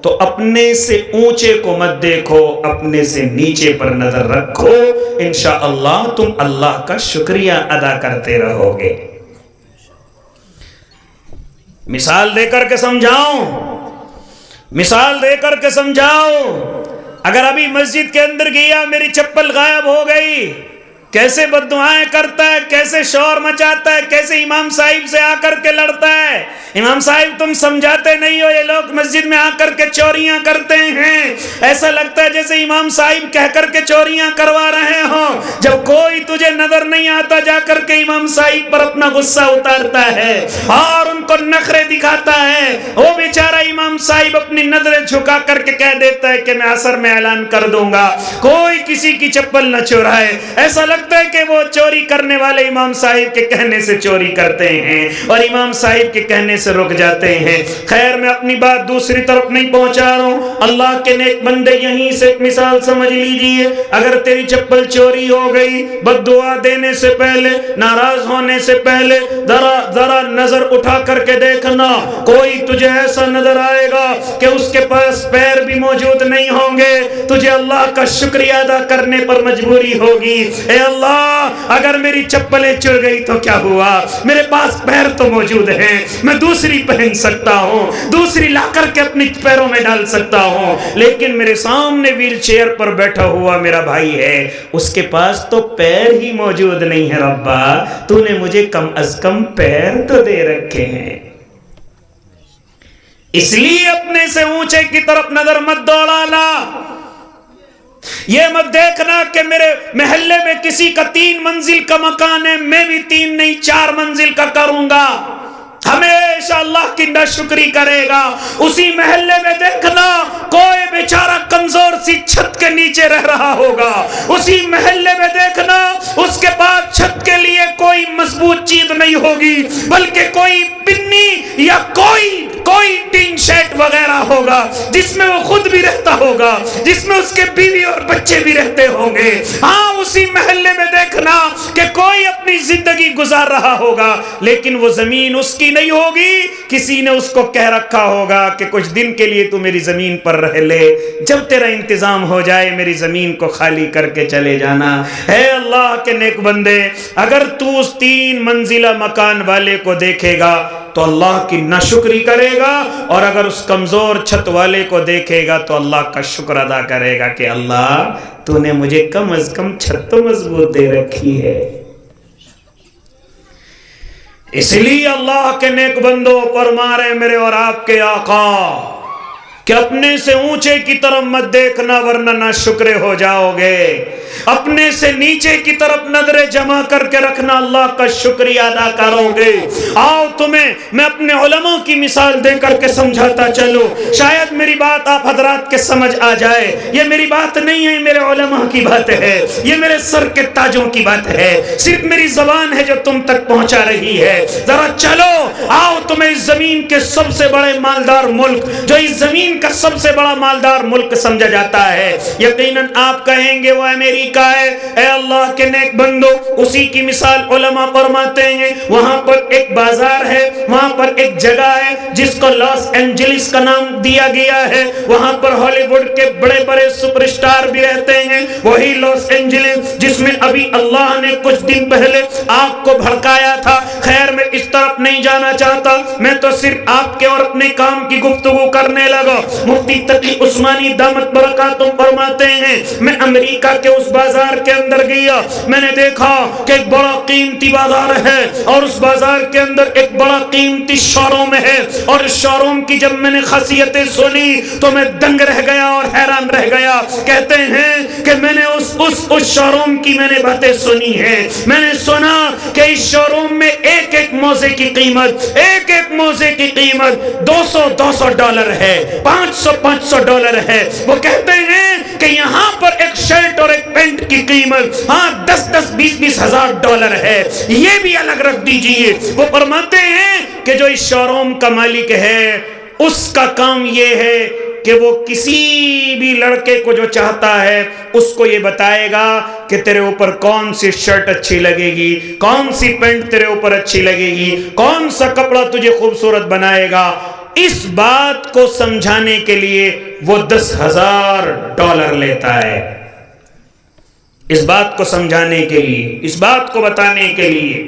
تو اپنے سے اونچے کو مت دیکھو، اپنے سے نیچے پر نظر رکھو، انشاءاللہ تم اللہ کا شکریہ ادا کرتے رہو گے۔ مثال دے کر کے سمجھاؤں، مثال دے کر کے سمجھاؤں، اگر ابھی مسجد کے اندر گیا میری چپل غائب ہو گئی، کیسے بد دعائیں کرتا ہے، کیسے شور مچاتا ہے، کیسے امام صاحب سے آ کر کے لڑتا ہے، امام صاحب تم سمجھاتے نہیں ہو، یہ لوگ مسجد میں آ کر کے چوریاں کرتے ہیں، ایسا لگتا ہے جیسے امام صاحب کہہ کر کے چوریاں کروا رہے ہوں، جب کوئی تجھے نظر نہیں آتا جا کر کے امام صاحب پر اپنا غصہ اتارتا ہے اور ان کو نخرے دکھاتا ہے، وہ بیچارہ امام صاحب اپنی نظریں جھکا کر کے کہہ دیتا ہے کہ میں عصر میں اعلان کر دوں گا کوئی کسی کی چپل نہ چورائے، ایسا لگتا ہے کہ وہ چوری کرنے والے امام صاحب کے کہنے سے چوری کرتے ہیں اور امام صاحب کے کہنے سے رک جاتے ہیں۔ خیر میں اپنی بات دوسری طرف نہیں پہنچا رہا ہوں، اللہ کے نیک بندے یہیں سے ایک مثال سمجھ لیجئے، اگر تیری چپل چوری ہو گئی، بد دعا دینے سے پہلے، ناراض ہونے سے پہلے ذرا نظر اٹھا کر کے دیکھنا، کوئی تجھے ایسا نظر آئے گا کہ اس کے پاس پیر بھی موجود نہیں ہوں گے، تجھے اللہ کا شکریہ ادا کرنے پر مجبوری ہوگی، اے اللہ اگر میری چپلیں چر گئی تو کیا ہوا، میرے پاس پیر تو موجود ہیں، میں دوسری پہن سکتا ہوں، دوسری لا کر کے اپنی پیروں میں ڈال سکتا ہوں، لیکن میرے سامنے ویل چیئر پر بیٹھا ہوا میرا بھائی ہے، اس کے پاس تو پیر ہی موجود نہیں ہے، ربا تو نے مجھے کم از کم پیر تو دے رکھے ہیں، اس لیے اپنے سے اونچے کی طرف نظر مت دوڑانا، یہ مت دیکھنا کہ میرے محلے میں کسی کا 3 منزل کا مکان ہے، میں بھی 3 نہیں 4 منزل کا کروں گا، ہمیشہ اللہ کی ناشکری کرے گا۔ اسی محلے میں دیکھنا کوئی بیچارہ کمزور سی چھت کے نیچے رہ رہا ہوگا، اسی محلے میں دیکھنا اس کے پاس چھت کے لیے کوئی مضبوط چیز نہیں ہوگی بلکہ کوئی پنی یا کوئی ٹین شیٹ وغیرہ ہوگا جس میں وہ خود بھی رہتا ہوگا، جس میں اس کے بیوی اور بچے بھی رہتے ہوں گے۔ ہاں اسی محلے میں دیکھنا کہ کوئی اپنی زندگی گزار رہا ہوگا لیکن وہ زمین اس کی نہیں ہوگی، کسی نے اس کو کہہ رکھا ہوگا کہ کچھ دن کے لیے تو میری زمین پر رہ لے، جب تیرا انتظام ہو جائے میری زمین کو خالی کر کے چلے جانا۔ اے اللہ کے نیک بندے، اگر تو اس 3 منزلہ مکان والے کو دیکھے گا تو اللہ کی ناشکری کرے گا، اور اگر اس کمزور چھت والے کو دیکھے گا تو اللہ کا شکر ادا کرے گا کہ اللہ تو نے مجھے کم از کم چھت تو مضبوط دے رکھی ہے۔ اس لیے اللہ کے نیک بندوں فرما رہے میرے اور آپ کے آقا کہ اپنے سے اونچے کی طرف مت دیکھنا ورنہ ناشکرے ہو جاؤ گے، اپنے سے نیچے کی طرف نظریں جمع کر کے رکھنا، اللہ کا شکریہ ادا کرو گے۔ آؤ تمہیں میں اپنے علماء کی مثال دے کر کے سمجھاتا چلوں، شاید میری بات آپ حضرات کے سمجھ آ جائے۔ یہ میری بات نہیں ہے، میرے علماء کی بات ہے، یہ میرے سر کے تاجوں کی بات ہے، صرف میری زبان ہے جو تم تک پہنچا رہی ہے۔ ذرا چلو آؤ تمہیں اس زمین کے سب سے بڑے مالدار ملک، جو اس زمین کا سب سے بڑا مالدار ملک سمجھا جاتا ہے، یقیناً آپ کہیں گے وہ امریکہ ہے۔ اے اللہ کے نیک بندو، اسی کی مثال علماء فرماتے ہیں، وہاں پر ایک بازار ہے، وہاں پر ایک جگہ ہے جس کو لاس اینجلس کا نام دیا گیا ہے، وہاں پر ہالی ووڈ کے بڑے بڑے سپر اسٹار بھی رہتے ہیں۔ وہی لاس اینجلس جس میں ابھی اللہ نے کچھ دن پہلے آگ کو بھڑکایا تھا۔ خیر میں اس طرف نہیں جانا چاہتا، میں تو صرف آپ کے اور اپنے کام کی گفتگو کرنے لگا۔ مفتی تقی عثمانی دامت برکاتہم فرماتے ہیں، میں امریکہ کے اس بازار کے اندر گیا، میں نے دیکھا کہ ایک بڑا قیمتی بازار ہے، اور اس بازار کے اندر ایک بڑا قیمتی شو روم ہے، اور اس شو روم کی جب میں نے خاصیتیں سنی تو میں دنگ رہ گیا اور حیران رہ گیا۔ کہتے ہیں کہ میں نے اس شو روم کی میں نے باتیں سنی ہیں، میں نے سنا کہ اس شو روم میں ایک ایک موزے کی قیمت، ایک ایک موزے کی قیمت $200 ہے، $500 ہے۔ وہ کہتے ہیں کہ یہاں پر ایک شرٹ اور ایک پینٹ کی قیمت $10,000 $20,000 ہے، یہ بھی الگ رکھ دیجئے۔ وہ فرماتے ہیں کہ جو اس شو روم کا مالک ہے اس کا کام یہ ہے کہ وہ کسی بھی لڑکے کو جو چاہتا ہے اس کو یہ بتائے گا کہ تیرے اوپر کون سی شرٹ اچھی لگے گی، کون سی پینٹ تیرے اوپر اچھی لگے گی، کون سا کپڑا تجھے خوبصورت بنائے گا۔ اس بات کو سمجھانے کے لیے وہ $10,000 لیتا ہے، اس بات کو سمجھانے کے لیے، اس بات کو بتانے کے لیے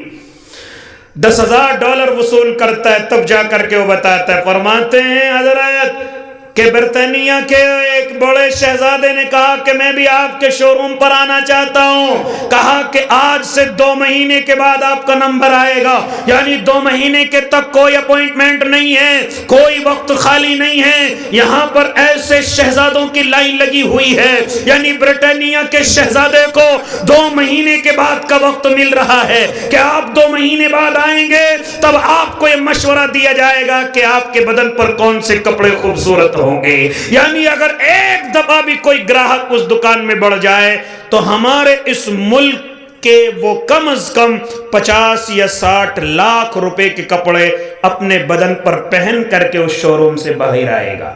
$10,000 وصول کرتا ہے، تب جا کر کے وہ بتاتا ہے۔ فرماتے ہیں حضرت کہ برطانیہ کے ایک بڑے شہزادے نے کہا کہ میں بھی آپ کے شو روم پر آنا چاہتا ہوں، کہا کہ آج سے 2 مہینے کے بعد آپ کا نمبر آئے گا، یعنی 2 مہینے کے تک کوئی اپوائنٹمنٹ نہیں ہے، کوئی وقت خالی نہیں ہے، یہاں پر ایسے شہزادوں کی لائن لگی ہوئی ہے، یعنی برطانیہ کے شہزادے کو 2 مہینے کے بعد کا وقت مل رہا ہے کہ آپ 2 مہینے بعد آئیں گے، تب آپ کو یہ مشورہ دیا جائے گا کہ آپ کے بدن پر کون سے کپڑے خوبصورت ہوں گے۔ یعنی اگر ایک دفعہ بھی کوئی گراہک اس دکان میں بڑھ جائے تو ہمارے اس ملک کہ وہ کم از کم 50 یا 60 لاکھ روپے کے کپڑے اپنے بدن پر پہن کر کے اس شو روم سے باہر آئے گا۔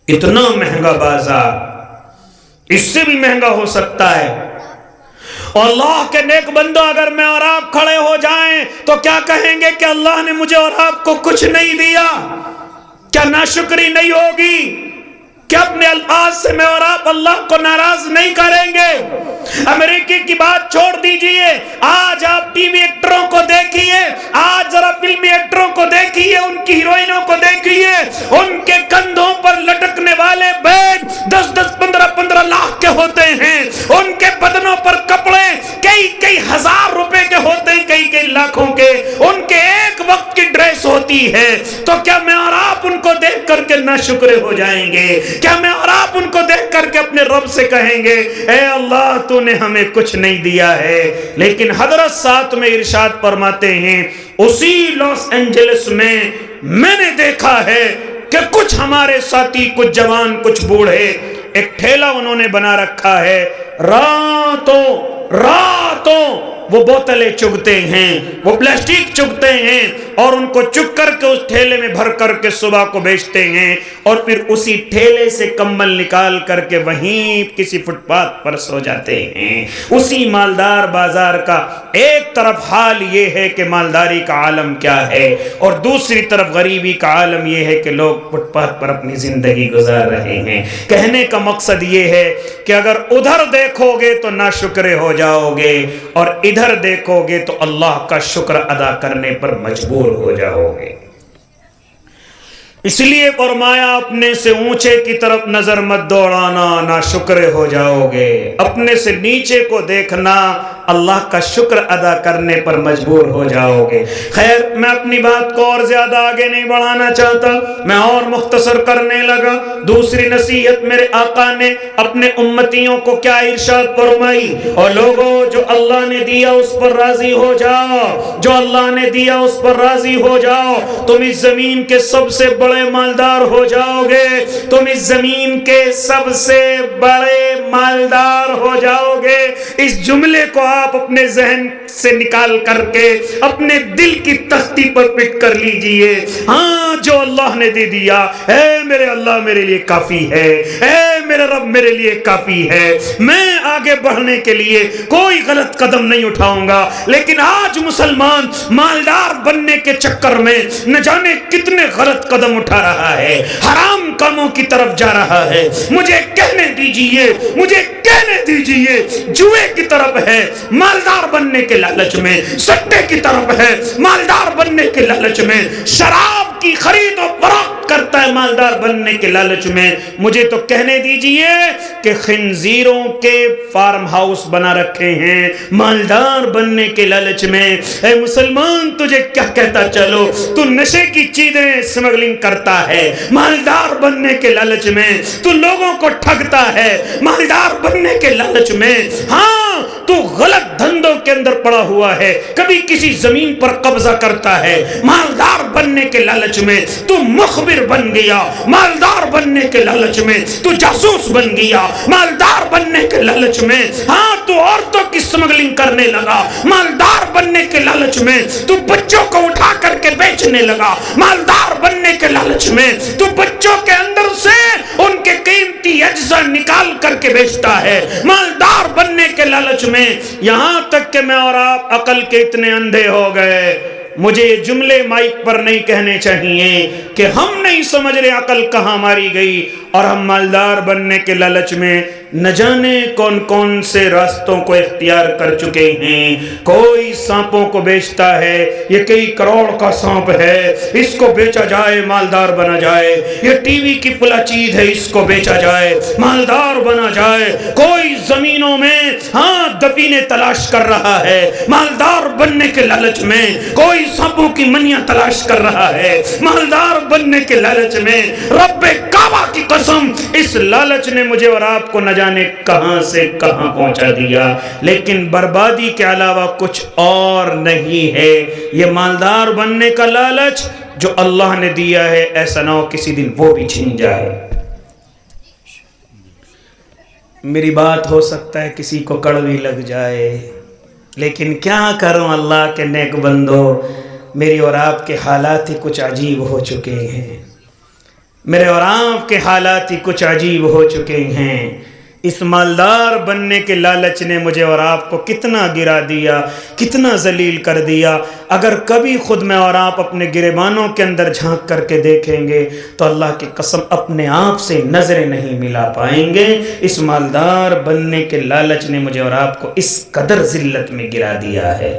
اتنا مہنگا بازار، اس سے بھی مہنگا ہو سکتا ہے۔ اور اللہ کے نیک بندو، اگر میں اور آپ کھڑے ہو جائیں تو کیا کہیں گے کہ اللہ نے مجھے اور آپ کو کچھ نہیں دیا؟ کیا ناشکری نہیں ہوگی؟ کیا اپنے الفاظ سے میں اور آپ اللہ کو ناراض نہیں کریں گے؟ امریکہ کی بات چھوڑ دیجئے، آج آپ ٹی وی ایکٹروں کو دیکھیے، آج ذرا فلمی ایکٹروں کو دیکھیے، ان کی ہیروئنوں کو دیکھیے، ان کے کندھوں پر لٹکنے والے بیگ 10-10 15-15 لاکھ کے ہوتے ہیں، ان کے بدنوں پر کپڑے کئی ہزار روپے کے ہوتے ہیں، کئی لاکھوں کے، ان کے ایک وقت کی ڈریس ہوتی ہے۔ تو کیا میں اور آپ ان کو دیکھ کر کے ناشکرے ہو جائیں گے؟ کیا میں اور آپ ان کو دیکھ کر کے اپنے رب سے کہیں گے اے اللہ تو نے ہمیں کچھ نہیں دیا ہے؟ لیکن حضرت ساتھ میں ارشاد فرماتے ہیں، اسی لاس اینجلس میں میں نے دیکھا ہے کہ کچھ ہمارے ساتھی، کچھ جوان، کچھ بوڑھے، ایک ٹھیلا انہوں نے بنا رکھا ہے، راتوں وہ بوتلیں چگتے ہیں، وہ پلاسٹک چگتے ہیں، اور ان کو چگ کر کے اس ٹھیلے میں بھر کر کے صبح کو بیچتے ہیں، اور پھر اسی ٹھیلے سے کمبل نکال کر کے وہیں کسی فٹ پاتھ پر سو جاتے ہیں۔ اسی مالدار بازار کا ایک طرف حال یہ ہے کہ مالداری کا عالم کیا ہے، اور دوسری طرف غریبی کا عالم یہ ہے کہ لوگ فٹ پاتھ پر اپنی زندگی گزار رہے ہیں۔ کہنے کا مقصد یہ ہے کہ اگر ادھر دیکھو گے تو ناشکرے ہو جاؤ گے، اور ادھر دیکھو گے تو اللہ کا شکر ادا کرنے پر مجبور ہو جاؤ گے۔ اس لیے فرمایا اپنے سے اونچے کی طرف نظر مت دوڑانا، ناشکر ہو جاؤ گے۔ اپنے سے نیچے کو دیکھنا، اللہ کا شکر ادا کرنے پر مجبور ہو جاؤ گے۔ خیر، میں اپنی بات کو اور زیادہ آگے نہیں بڑھانا چاہتا، میں اور مختصر کرنے لگا۔ دوسری نصیحت میرے آقا نے اپنے امتیوں کو کیا ارشاد فرمائی؟ اور لوگوں، جو اللہ نے دیا اس پر راضی ہو جاؤ، جو اللہ نے دیا اس پر راضی ہو جاؤ، تم اس زمین کے سب سے بڑے مالدار ہو جاؤ گے، تم اس زمین کے سب سے بڑے مالدار ہو جاؤ گے۔ اس جملے کو آپ اپنے ذہن سے نکال کر کے اپنے دل کی تختی پر فٹ کر لیجئے۔ ہاں، جو اللہ نے دے دیا، اے میرے اللہ میرے لیے کافی ہے، اے میرے رب میرے لیے کافی ہے، میں آگے بڑھنے کے لیے کوئی غلط قدم نہیں اٹھاؤں گا۔ لیکن آج مسلمان مالدار بننے کے چکر میں نہ جانے کتنے غلط قدم اٹھا رہا ہے، حرام کاموں کی طرف جا رہا ہے۔ مجھے کہنے دیجئے، مجھے کہنے دیجئے، جوئے کی طرف ہے مالدار بننے کے لالچ میں، سٹے کی طرف ہے مالدار بننے کے لالچ میں، شراب کی خرید و فروخت کرتا ہے مالدار بننے کے لالچ میں۔ مجھے تو کہنے دیجئے کہ خنزیروں کے فارم ہاؤس بنا رکھے ہیں مالدار بننے کے لالچ میں۔ اے مسلمان، تجھے کیا کہتا چلو، تو نشے کی چیزیں سمگلنگ کرتا ہے مالدار بننے کے لالچ میں، تو لوگوں کو ٹھگتا ہے مالدار بننے کے لالچ میں۔ ہاں، تو غلط دھندوں کے اندر پڑا ہوا ہے، کبھی کسی زمین پر قبضہ کرتا ہے مالدار بننے کے لالچ میں، تو مخبر بن گیا مالدار بننے کے لالچ میں، تو جاسوس بن گیا مالدار بننے کے لالچ میں۔ ہاں، تو عورتوں کی سمگلنگ کرنے لگا مالدار بننے کے لالچ میں، تو بچوں کو اٹھا کر کے بیچنے لگا مالدار بننے کے لالچ میں، تو بچوں کے اندر سے ان کے قیمتی اجزاء نکال کر کے بیچتا ہے مالدار بننے کے لالچ میں۔ یہاں تک کہ میں اور آپ عقل کے اتنے اندھے ہو گئے، مجھے یہ جملے مائک پر نہیں کہنے چاہیے کہ ہم نہیں سمجھ رہے عقل کہاں ماری گئی، اور ہم مالدار بننے کے لالچ میں نہ جانے کون کون سے راستوں کو اختیار کر چکے ہیں۔ کوئی سانپوں کو بیچتا ہے، یہ کئی کروڑ کا سانپ ہے، اس کو بیچا جائے مالدار بنا جائے۔ یہ ٹی وی کی پلا چیز ہے، اس کو بیچا جائے مالدار بنا جائے۔ کوئی زمینوں میں دفینے تلاش کر رہا ہے مالدار بننے کے لالچ میں، کوئی سانپوں کی منیاں تلاش کر رہا ہے مالدار بننے کے لالچ میں۔ رب کعبہ کی قسم، اس لالچ نے مجھے اور آپ کو نہ جانے کہاں سے کہاں پہنچا دیا، لیکن بربادی کے علاوہ کچھ اور نہیں ہے۔ یہ مالدار بننے کا لالچ جو اللہ نے دیا ہے، ایسا نہ ہو کسی دن وہ بھی چھن جائے۔ میری بات ہو سکتا ہے کسی کو کڑوی لگ جائے، لیکن کیا کروں اللہ کے نیک بندو، میری اور آپ کے حالات ہی کچھ عجیب ہو چکے ہیں، میرے اور آپ کے حالات ہی کچھ عجیب ہو چکے ہیں۔ اس مالدار بننے کے لالچ نے مجھے اور آپ کو کتنا گرا دیا، کتنا ذلیل کر دیا۔ اگر کبھی خود میں اور آپ اپنے گریبانوں کے اندر جھانک کر کے دیکھیں گے تو اللہ کی قسم اپنے آپ سے نظریں نہیں ملا پائیں گے۔ اس مالدار بننے کے لالچ نے مجھے اور آپ کو اس قدر ذلت میں گرا دیا ہے۔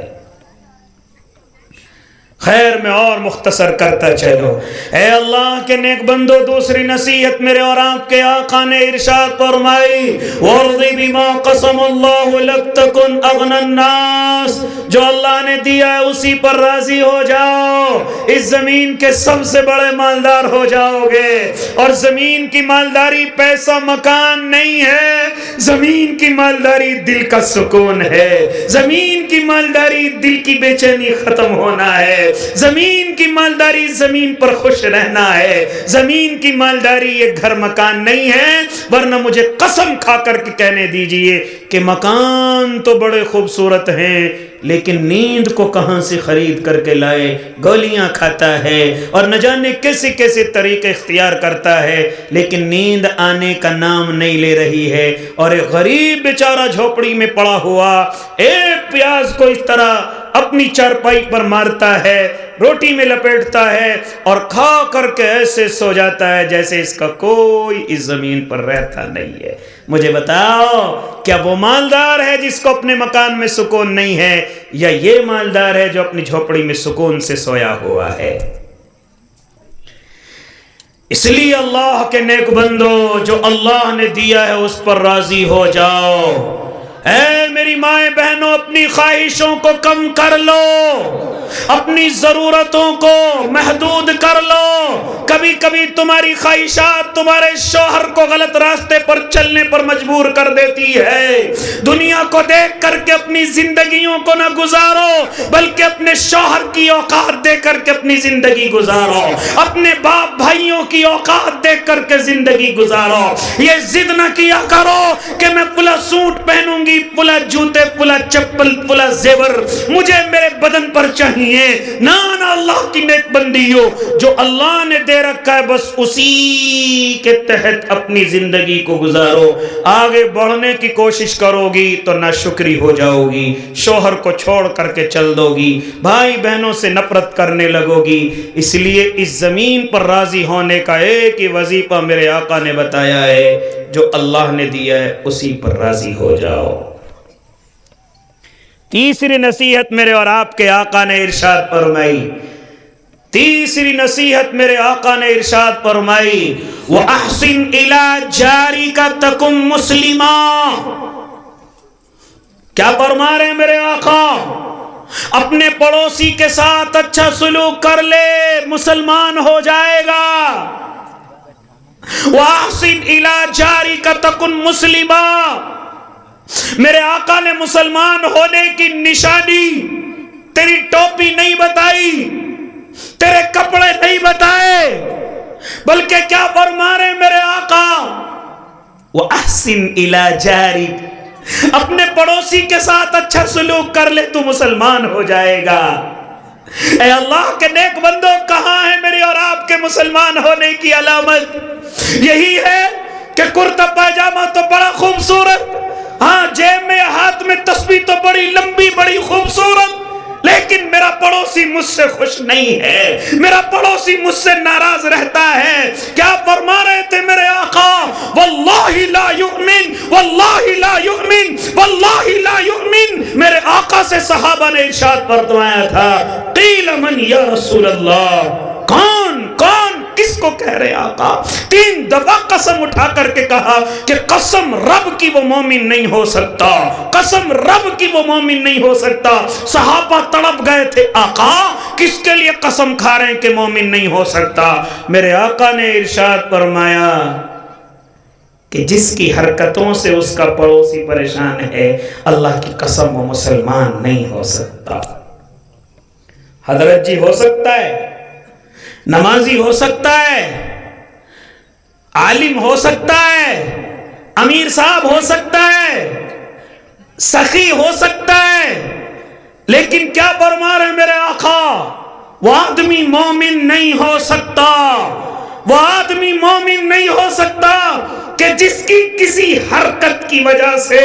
خیر، میں اور مختصر کرتا چلو۔ اے اللہ کے نیک بندو، دوسری نصیحت میرے اور آپ کے آقا نے ارشاد فرمائی، وَارْضِ بِمَا قَسَمَ اللَّهُ لَكْ تَكُنْ أَغْنَى النَّاسِ، جو اللہ نے دیا ہے اسی پر راضی ہو جاؤ، اس زمین کے سب سے بڑے مالدار ہو جاؤ گے۔ اور زمین کی مالداری پیسہ مکان نہیں ہے، زمین کی مالداری دل کا سکون ہے، زمین کی مالداری دل کی بے چینی ختم ہونا ہے، زمین کی مالداری زمین پر خوش رہنا ہے، زمین کی مالداری یہ گھر مکان نہیں ہے۔ ورنہ مجھے قسم کھا کر کے کہنے دیجئے کہ مکان تو بڑے خوبصورت ہیں، لیکن نیند کو کہاں سے خرید کر کے لائے، گولیاں کھاتا ہے اور نہ جانے کیسے کیسے طریقے اختیار کرتا ہے، لیکن نیند آنے کا نام نہیں لے رہی ہے۔ اور ایک غریب بیچارہ جھوپڑی میں پڑا ہوا ایک پیاز کو اس طرح اپنی چارپائی پر مارتا ہے، روٹی میں لپیٹتا ہے اور کھا کر کے ایسے سو جاتا ہے جیسے اس کا کوئی اس زمین پر رہتا نہیں ہے۔ مجھے بتاؤ، کیا وہ مالدار ہے جس کو اپنے مکان میں سکون نہیں ہے، یا یہ مالدار ہے جو اپنی جھوپڑی میں سکون سے سویا ہوا ہے؟ اس لیے اللہ کے نیک بندو، جو اللہ نے دیا ہے اس پر راضی ہو جاؤ۔ اے میری مائیں بہنوں، اپنی خواہشوں کو کم کر لو، اپنی ضرورتوں کو محدود کر لو۔ کبھی کبھی تمہاری خواہشات تمہارے شوہر کو غلط راستے پر چلنے پر مجبور کر دیتی ہے۔ دنیا کو دیکھ کر کے اپنی زندگیوں کو نہ گزارو، بلکہ اپنے شوہر کی اوقات دیکھ کر کے اپنی زندگی گزارو، اپنے باپ بھائیوں کی اوقات دیکھ کر کے زندگی گزارو۔ یہ ضد نہ کیا کرو کہ میں پلا سوٹ پہنوں گی، پلا جوتے، پلا چپل، پلا زیور مجھے میرے بدن پر چاہیے۔ نہ اللہ کی نیک بندی ہو، جو اللہ نے دے رکھا ہے بس اسی کے تحت اپنی زندگی کو گزارو۔ آگے بڑھنے کی کوشش کرو گی تو ناشکری ہو جاؤ گی، شوہر کو چھوڑ کر کے چل دو گی، بھائی بہنوں سے نفرت کرنے لگو گی۔ اس لیے اس زمین پر راضی ہونے کا ایک ہی وظیفہ میرے آقا نے بتایا ہے، جو اللہ نے دیا ہے اسی پر راضی ہو جاؤ۔ تیسری نصیحت میرے اور آپ کے آقا نے ارشاد فرمائی، تیسری نصیحت میرے آقا نے ارشاد فرمائی، وَأَحْسِنْ إِلَىٰ جَارِكَ تَكُنْ مُسْلِمًا۔ کیا فرما رہے ہیں میرے آقا؟ اپنے پڑوسی کے ساتھ اچھا سلوک کر لے، مسلمان ہو جائے گا۔ وَأَحْسِنْ إِلَىٰ جَارِكَ تَكُنْ مُسْلِمًا۔ میرے آقا نے مسلمان ہونے کی نشانی تیری ٹوپی نہیں بتائی، تیرے کپڑے نہیں بتائے، بلکہ کیا فرما رہے میرے آقا؟ وَأَحْسِنْ إِلَىٰ جَارِكَ، اپنے پڑوسی کے ساتھ اچھا سلوک کر لے تو مسلمان ہو جائے گا۔ اے اللہ کے نیک بندو، کہاں ہے میری اور آپ کے مسلمان ہونے کی علامت؟ یہی ہے کہ کرتا پاجامہ تو بڑا خوبصورت، ہاں جیب میں ہاتھ میں تسبیح تو بڑی لمبی، بڑی خوبصورت، لیکن میرا پڑوسی مجھ سے خوش نہیں ہے، میرا پڑوسی مجھ سے ناراض رہتا ہے۔ کیا فرما رہے تھے میرے آقا؟ واللہ لا یؤمن، واللہ لا یؤمن، واللہ لا یؤمن۔ میرے آقا سے صحابہ نے ارشاد فرمایا تھا، قیل من یا رسول اللہ، کون کون کس کو کہہ رہے آقا؟ 3 دفعہ قسم اٹھا کر کے کہا کہ قسم رب کی وہ مومن نہیں ہو سکتا، قسم رب کی وہ مومن نہیں ہو سکتا۔ صحابہ تڑپ گئے تھے، آقا کس کے لیے قسم کھا رہے ہیں کہ مومن نہیں ہو سکتا؟ میرے آقا نے ارشاد فرمایا کہ جس کی حرکتوں سے اس کا پڑوسی پریشان ہے، اللہ کی قسم وہ مسلمان نہیں ہو سکتا۔ حضرت جی ہو سکتا ہے، نمازی ہو سکتا ہے، عالم ہو سکتا ہے، امیر صاحب ہو سکتا ہے، سخی ہو سکتا ہے، لیکن کیا فرما رہے میرے آقا؟ وہ آدمی مومن نہیں ہو سکتا، وہ آدمی مومن نہیں ہو سکتا کہ جس کی کسی حرکت کی وجہ سے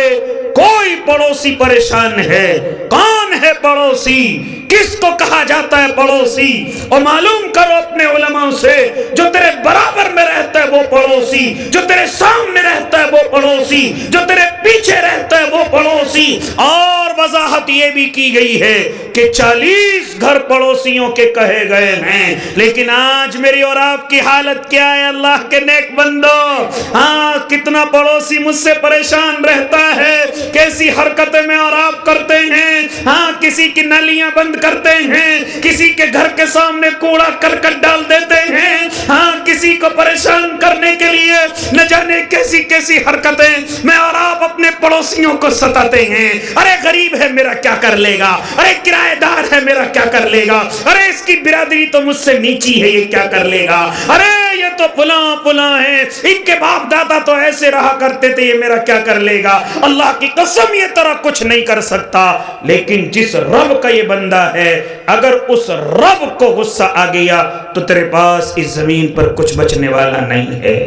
کوئی پڑوسی پریشان ہے۔ کون ہے پڑوسی؟ کس کو کہا جاتا ہے پڑوسی؟ اور معلوم کرو اپنے علماء سے، جو تیرے برابر میں رہتا ہے وہ پڑوسی، جو تیرے سامنے رہتا ہے وہ پڑوسی، جو تیرے پیچھے رہتا ہے وہ پڑوسی۔ اور وضاحت یہ بھی کی گئی ہے کہ 40 گھر پڑوسیوں کے کہے گئے ہیں، لیکن آج میری اور آپ کی حالت کیا ہے اللہ کے نیک بندو؟ ہاں، کتنا پڑوسی مجھ سے پریشان رہتا ہے، کیسی حرکتیں میں اور آپ کرتے ہیں، ہاں کسی کی نلیاں بند کرتے ہیں، کسی کے گھر کے سامنے کوڑا کرکٹ ڈال دیتے ہیں، ہاں کسی کو پریشان کرنے کے لیے نہ جانے کیسی کیسی حرکتیں میں اور آپ اپنے پڑوسیوں کو ستاتے ہیں۔ ارے غریب ہے میرا کیا کر لے گا، ارے کرایہ دار ہے میرا کیا کر لے گا، ارے اس کی برادری تو مجھ سے نیچی ہے یہ کیا کر لے گا، ارے یہ تو فلاں فلاں ہے، ان کے باپ دادا تو ایسے رہا کرتے تھے، یہ میرا کیا کر لے گا۔ اللہ کی قسم یہ طرح کچھ نہیں کر سکتا، لیکن جس رب کا یہ بندہ ہے، اگر اس رب کو غصہ آ گیا تو تیرے پاس اس زمین پر کچھ بچنے والا نہیں ہے۔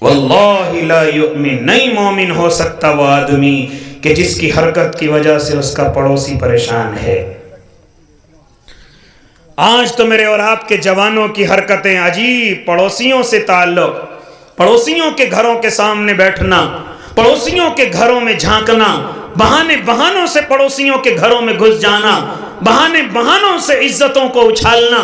واللہ لا یؤمن، نہیں مومن ہو سکتا وہ آدمی کہ جس کی حرکت کی وجہ سے اس کا پڑوسی پریشان ہے۔ آج تو میرے اور آپ کے جوانوں کی حرکتیں عجیب، پڑوسیوں سے تعلق، پڑوسیوں کے گھروں کے سامنے بیٹھنا، پڑوسیوں کے گھروں میں جھانکنا، بہانوں سے پڑوسیوں کے گھروں میں گھس جانا، بہانوں سے عزتوں کو اچھالنا،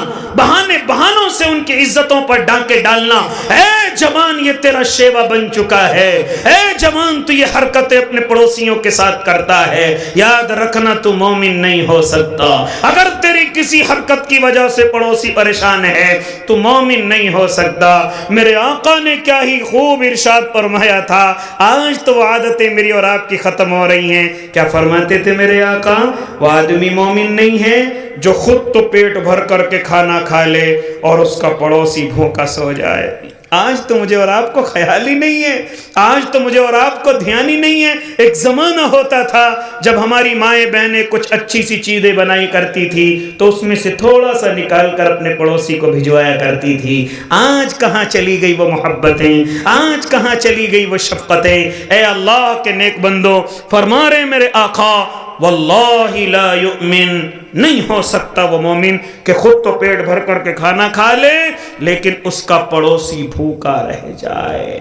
بہانوں سے ان کی عزتوں پر ڈانکے ڈالنا۔ اے جوان، یہ تیرا شیوا بن چکا ہے۔ اے جوان، تو یہ حرکتیں اپنے پڑوسیوں کے ساتھ کرتا ہے، یاد رکھنا تو مومن نہیں ہو سکتا۔ اگر تیری کسی حرکت کی وجہ سے پڑوسی پریشان ہے تو مومن نہیں ہو سکتا۔ میرے آقا نے کیا ہی خوب ارشاد فرمایا تھا۔ آج تو وہ عادتیں میری اور آپ کی ختم ہو رہی ہیں۔ کیا فرماتے تھے میرے آقا؟ وہ آدمی مومن نہیں ہے جو خود تو پیٹ بھر کر کے کھانا کھا لے اور اس کا پڑوسی بھوکا سو جائے۔ آج تو مجھے اور آپ کو خیال ہی نہیں ہے، آج تو مجھے اور آپ کو دھیان ہی نہیں ہے۔ ایک زمانہ ہوتا تھا جب ہماری مائیں بہنیں کچھ اچھی سی چیزیں بنائی کرتی تھی تو اس میں سے تھوڑا سا نکال کر اپنے پڑوسی کو بھجوایا کرتی تھی۔ آج کہاں چلی گئی وہ محبتیں، آج کہاں چلی گئی وہ شفقتیں؟ اے اللہ کے نیک بندو، فرما رہے میرے آقا، واللہ لا یؤمن، نہیں ہو سکتا وہ مومن کہ خود تو پیٹ بھر کر کے کھانا کھا لے لیکن اس کا پڑوسی بھوکا رہ جائے۔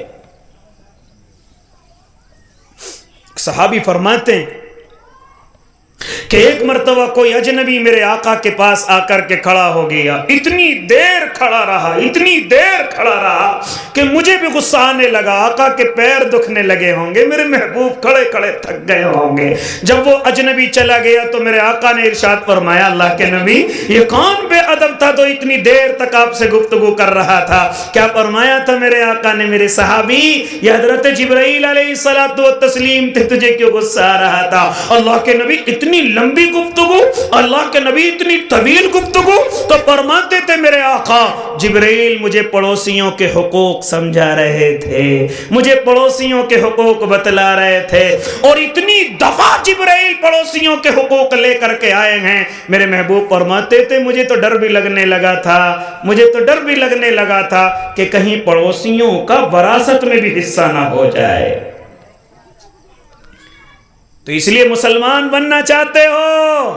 صحابی فرماتے ہیں کہ ایک مرتبہ کوئی اجنبی میرے آقا کے پاس آ کر کے کھڑا ہو گیا، اتنی دیر کھڑا رہا کہ مجھے بھی غصہ آنے لگا۔ آقا کے پیر دکھنے لگے ہوں گے، میرے محبوب کھڑے کھڑے تھک گئے ہوں گے۔ جب وہ اجنبی چلا گیا تو میرے آقا نے ارشاد فرمایا، اللہ کے نبی یہ کون بے ادب تھا تو اتنی دیر تک آپ سے گفتگو کر رہا تھا؟ کیا فرمایا تھا میرے آقا نے؟ میرے صحابی، یہ حضرت جبرائیل علیہ الصلوۃ والتسلیم تھے، تجھے کیوں غصہ آ رہا تھا؟ اللہ کے نبی اتنی لمبی گفتگو، اللہ کے نبی اتنی طویل گفتگو؟ تو فرماتے تھے میرے آقا، جبرائیل مجھے پڑوسیوں کے حقوق سمجھا رہے تھے، مجھے پڑوسیوں کے حقوق بتلا رہے تھے، اور اتنی دفعہ جبرائیل پڑوسیوں کے حقوق لے کر کے آئے ہیں۔ میرے محبوب فرماتے تھے مجھے تو ڈر بھی لگنے لگا تھا کہ کہیں پڑوسیوں کا وراثت میں بھی حصہ نہ ہو جائے۔ تو اس لیے مسلمان بننا چاہتے ہو؟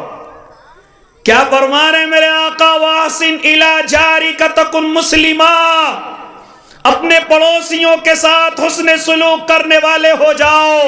کیا فرما رہے میرے آقا، وَأَحْسِنْ إِلَىٰ جَارِكَ تَكُنْ مُسْلِمًا، اپنے پڑوسیوں کے ساتھ حسن سلوک کرنے والے ہو جاؤ،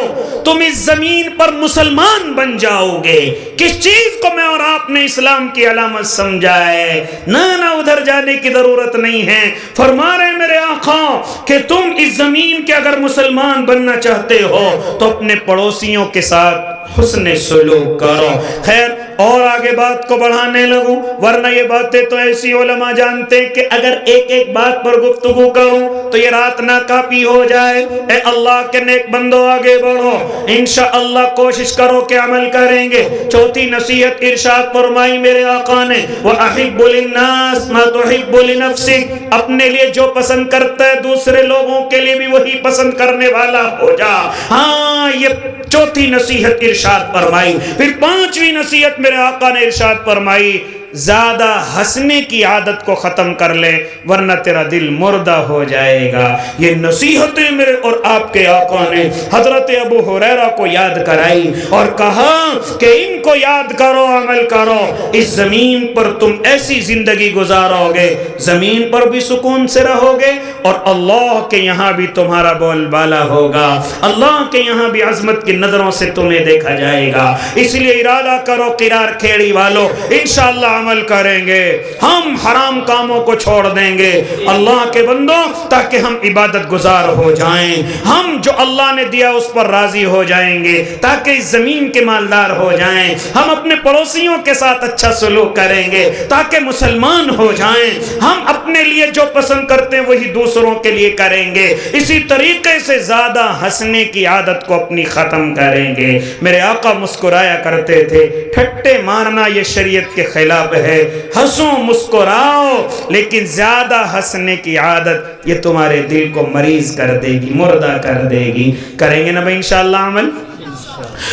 تم اس زمین پر مسلمان بن جاؤ گے۔ کس چیز کو میں اور آپ نے اسلام کی علامت سمجھا ہے؟ نہ ادھر جانے کی ضرورت نہیں ہے۔ فرما رہے میرے آقا کہ تم اس زمین کے اگر مسلمان بننا چاہتے ہو تو اپنے پڑوسیوں کے ساتھ حسن سلوک کرو۔ خیر، اور آگے بات کو بڑھانے لگوں، ورنہ یہ باتیں تو ایسی علماء جانتے ہیں کہ اگر ایک بات پر گفتگو کروں تو یہ رات نہ کافی ہو جائے۔ اے اللہ کے نیک بندو، آگے بڑھو، انشاءاللہ کوشش کرو کہ عمل کریں گے۔ چوتھی نصیحت ارشاد فرمائی میرے آقا نے، وَأَحِبُّ لِلنَّاسِ مَا تُحِبُّ لِنَفْسِكَ، اپنے لیے جو پسند کرتا ہے دوسرے لوگوں کے لیے بھی وہی پسند کرنے والا ہو جا۔ ہاں، یہ چوتھی نصیحت ارشاد فرمائی۔ پھر پانچویں نصیحت میرے آقا نے ارشاد فرمائی، زیادہ ہنسنے کی عادت کو ختم کر لے ورنہ تیرا دل مردہ ہو جائے گا۔ یہ نصیحتیں میرے اور آپ کے آقا نے حضرت ابو ہریرہ کو یاد کرائی اور کہا کہ ان کو یاد کرو، عمل کرو، اس زمین پر تم ایسی زندگی گزارو گے، زمین پر بھی سکون سے رہو گے اور اللہ کے یہاں بھی تمہارا بول بالا ہوگا، اللہ کے یہاں بھی عظمت کی نظروں سے تمہیں دیکھا جائے گا۔ اس لیے ارادہ کرو قرار کھیڑی والو، انشاءاللہ عمل کریں گے، ہم حرام کاموں کو چھوڑ دیں گے اللہ کے بندوں، تاکہ ہم عبادت گزار ہو جائیں، ہم جو اللہ نے دیا اس پر راضی ہو جائیں گے، تاکہ اس زمین کے مالدار ہو جائیں، ہم اپنے پڑوسیوں کے ساتھ اچھا سلوک کریں گے تاکہ مسلمان ہو جائیں، ہم اپنے لیے جو پسند کرتے ہیں وہی دوسروں کے لیے کریں گے، اسی طریقے سے زیادہ ہنسنے کی عادت کو اپنی ختم کریں گے۔ میرے آقا مسکرایا کرتے تھے، ٹھٹے مارنا یہ شریعت کے خلاف ہے، ہنسو مسکراؤ، لیکن زیادہ ہنسنے کی عادت یہ تمہارے دل کو مریض کر دے گی، مردہ کر دے گی۔ کریں گے نا بھائی انشاءاللہ عمل؟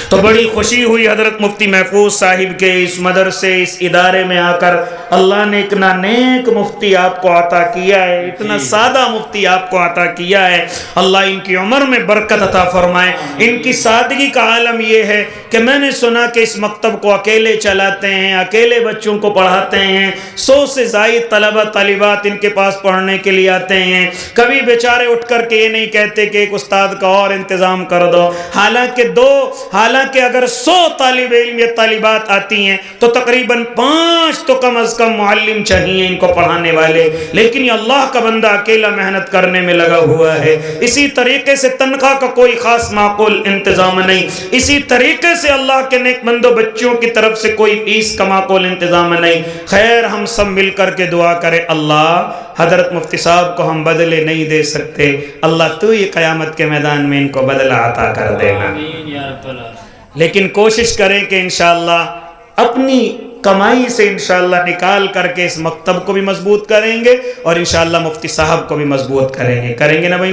تو بڑی خوشی ہوئی حضرت مفتی محفوظ صاحب کے اس مدرسے اس ادارے میں آ کر اللہ نے اتنا نیک مفتی آپ کو عطا کیا ہے، اتنا سادہ مفتی آپ کو عطا کیا ہے، اللہ ان کی عمر میں برکت عطا فرمائے۔ ان کی سادگی کا عالم یہ ہے کہ میں نے سنا کہ اس مکتب کو اکیلے چلاتے ہیں، اکیلے بچوں کو پڑھاتے ہیں، 100 سے زائد طلبہ طالبات ان کے پاس پڑھنے کے لیے آتے ہیں، کبھی بیچارے اٹھ کر کے یہ نہیں کہتے کہ ایک استاد کا اور انتظام کر دو، حالانکہ اگر 100 طالب علم یا طالبات آتی ہیں تو تقریباً 5 تو کم از کم معلم چاہیے ان کو پڑھانے والے، لیکن یہ اللہ کا بندہ اکیلا محنت کرنے میں لگا ہوا ہے۔ اسی طریقے سے تنخواہ کا کوئی خاص معقول انتظام نہیں، اسی طریقے سے اللہ کے نیک بندوں بچوں کی طرف سے کوئی فیس کا معقول انتظام نہیں۔ خیر ہم سب مل کر کے دعا کریں، اللہ حضرت مفتی صاحب کو ہم بدلے نہیں دے سکتے، اللہ تو یہ قیامت کے میدان میں ان کو بدلہ عطا کر دینا، لیکن کوشش کریں کہ انشاءاللہ اپنی کمائی سے انشاءاللہ نکال کر کے اس مکتب کو بھی مضبوط کریں گے اور انشاءاللہ مفتی صاحب کو بھی مضبوط کریں گے نا بھائی۔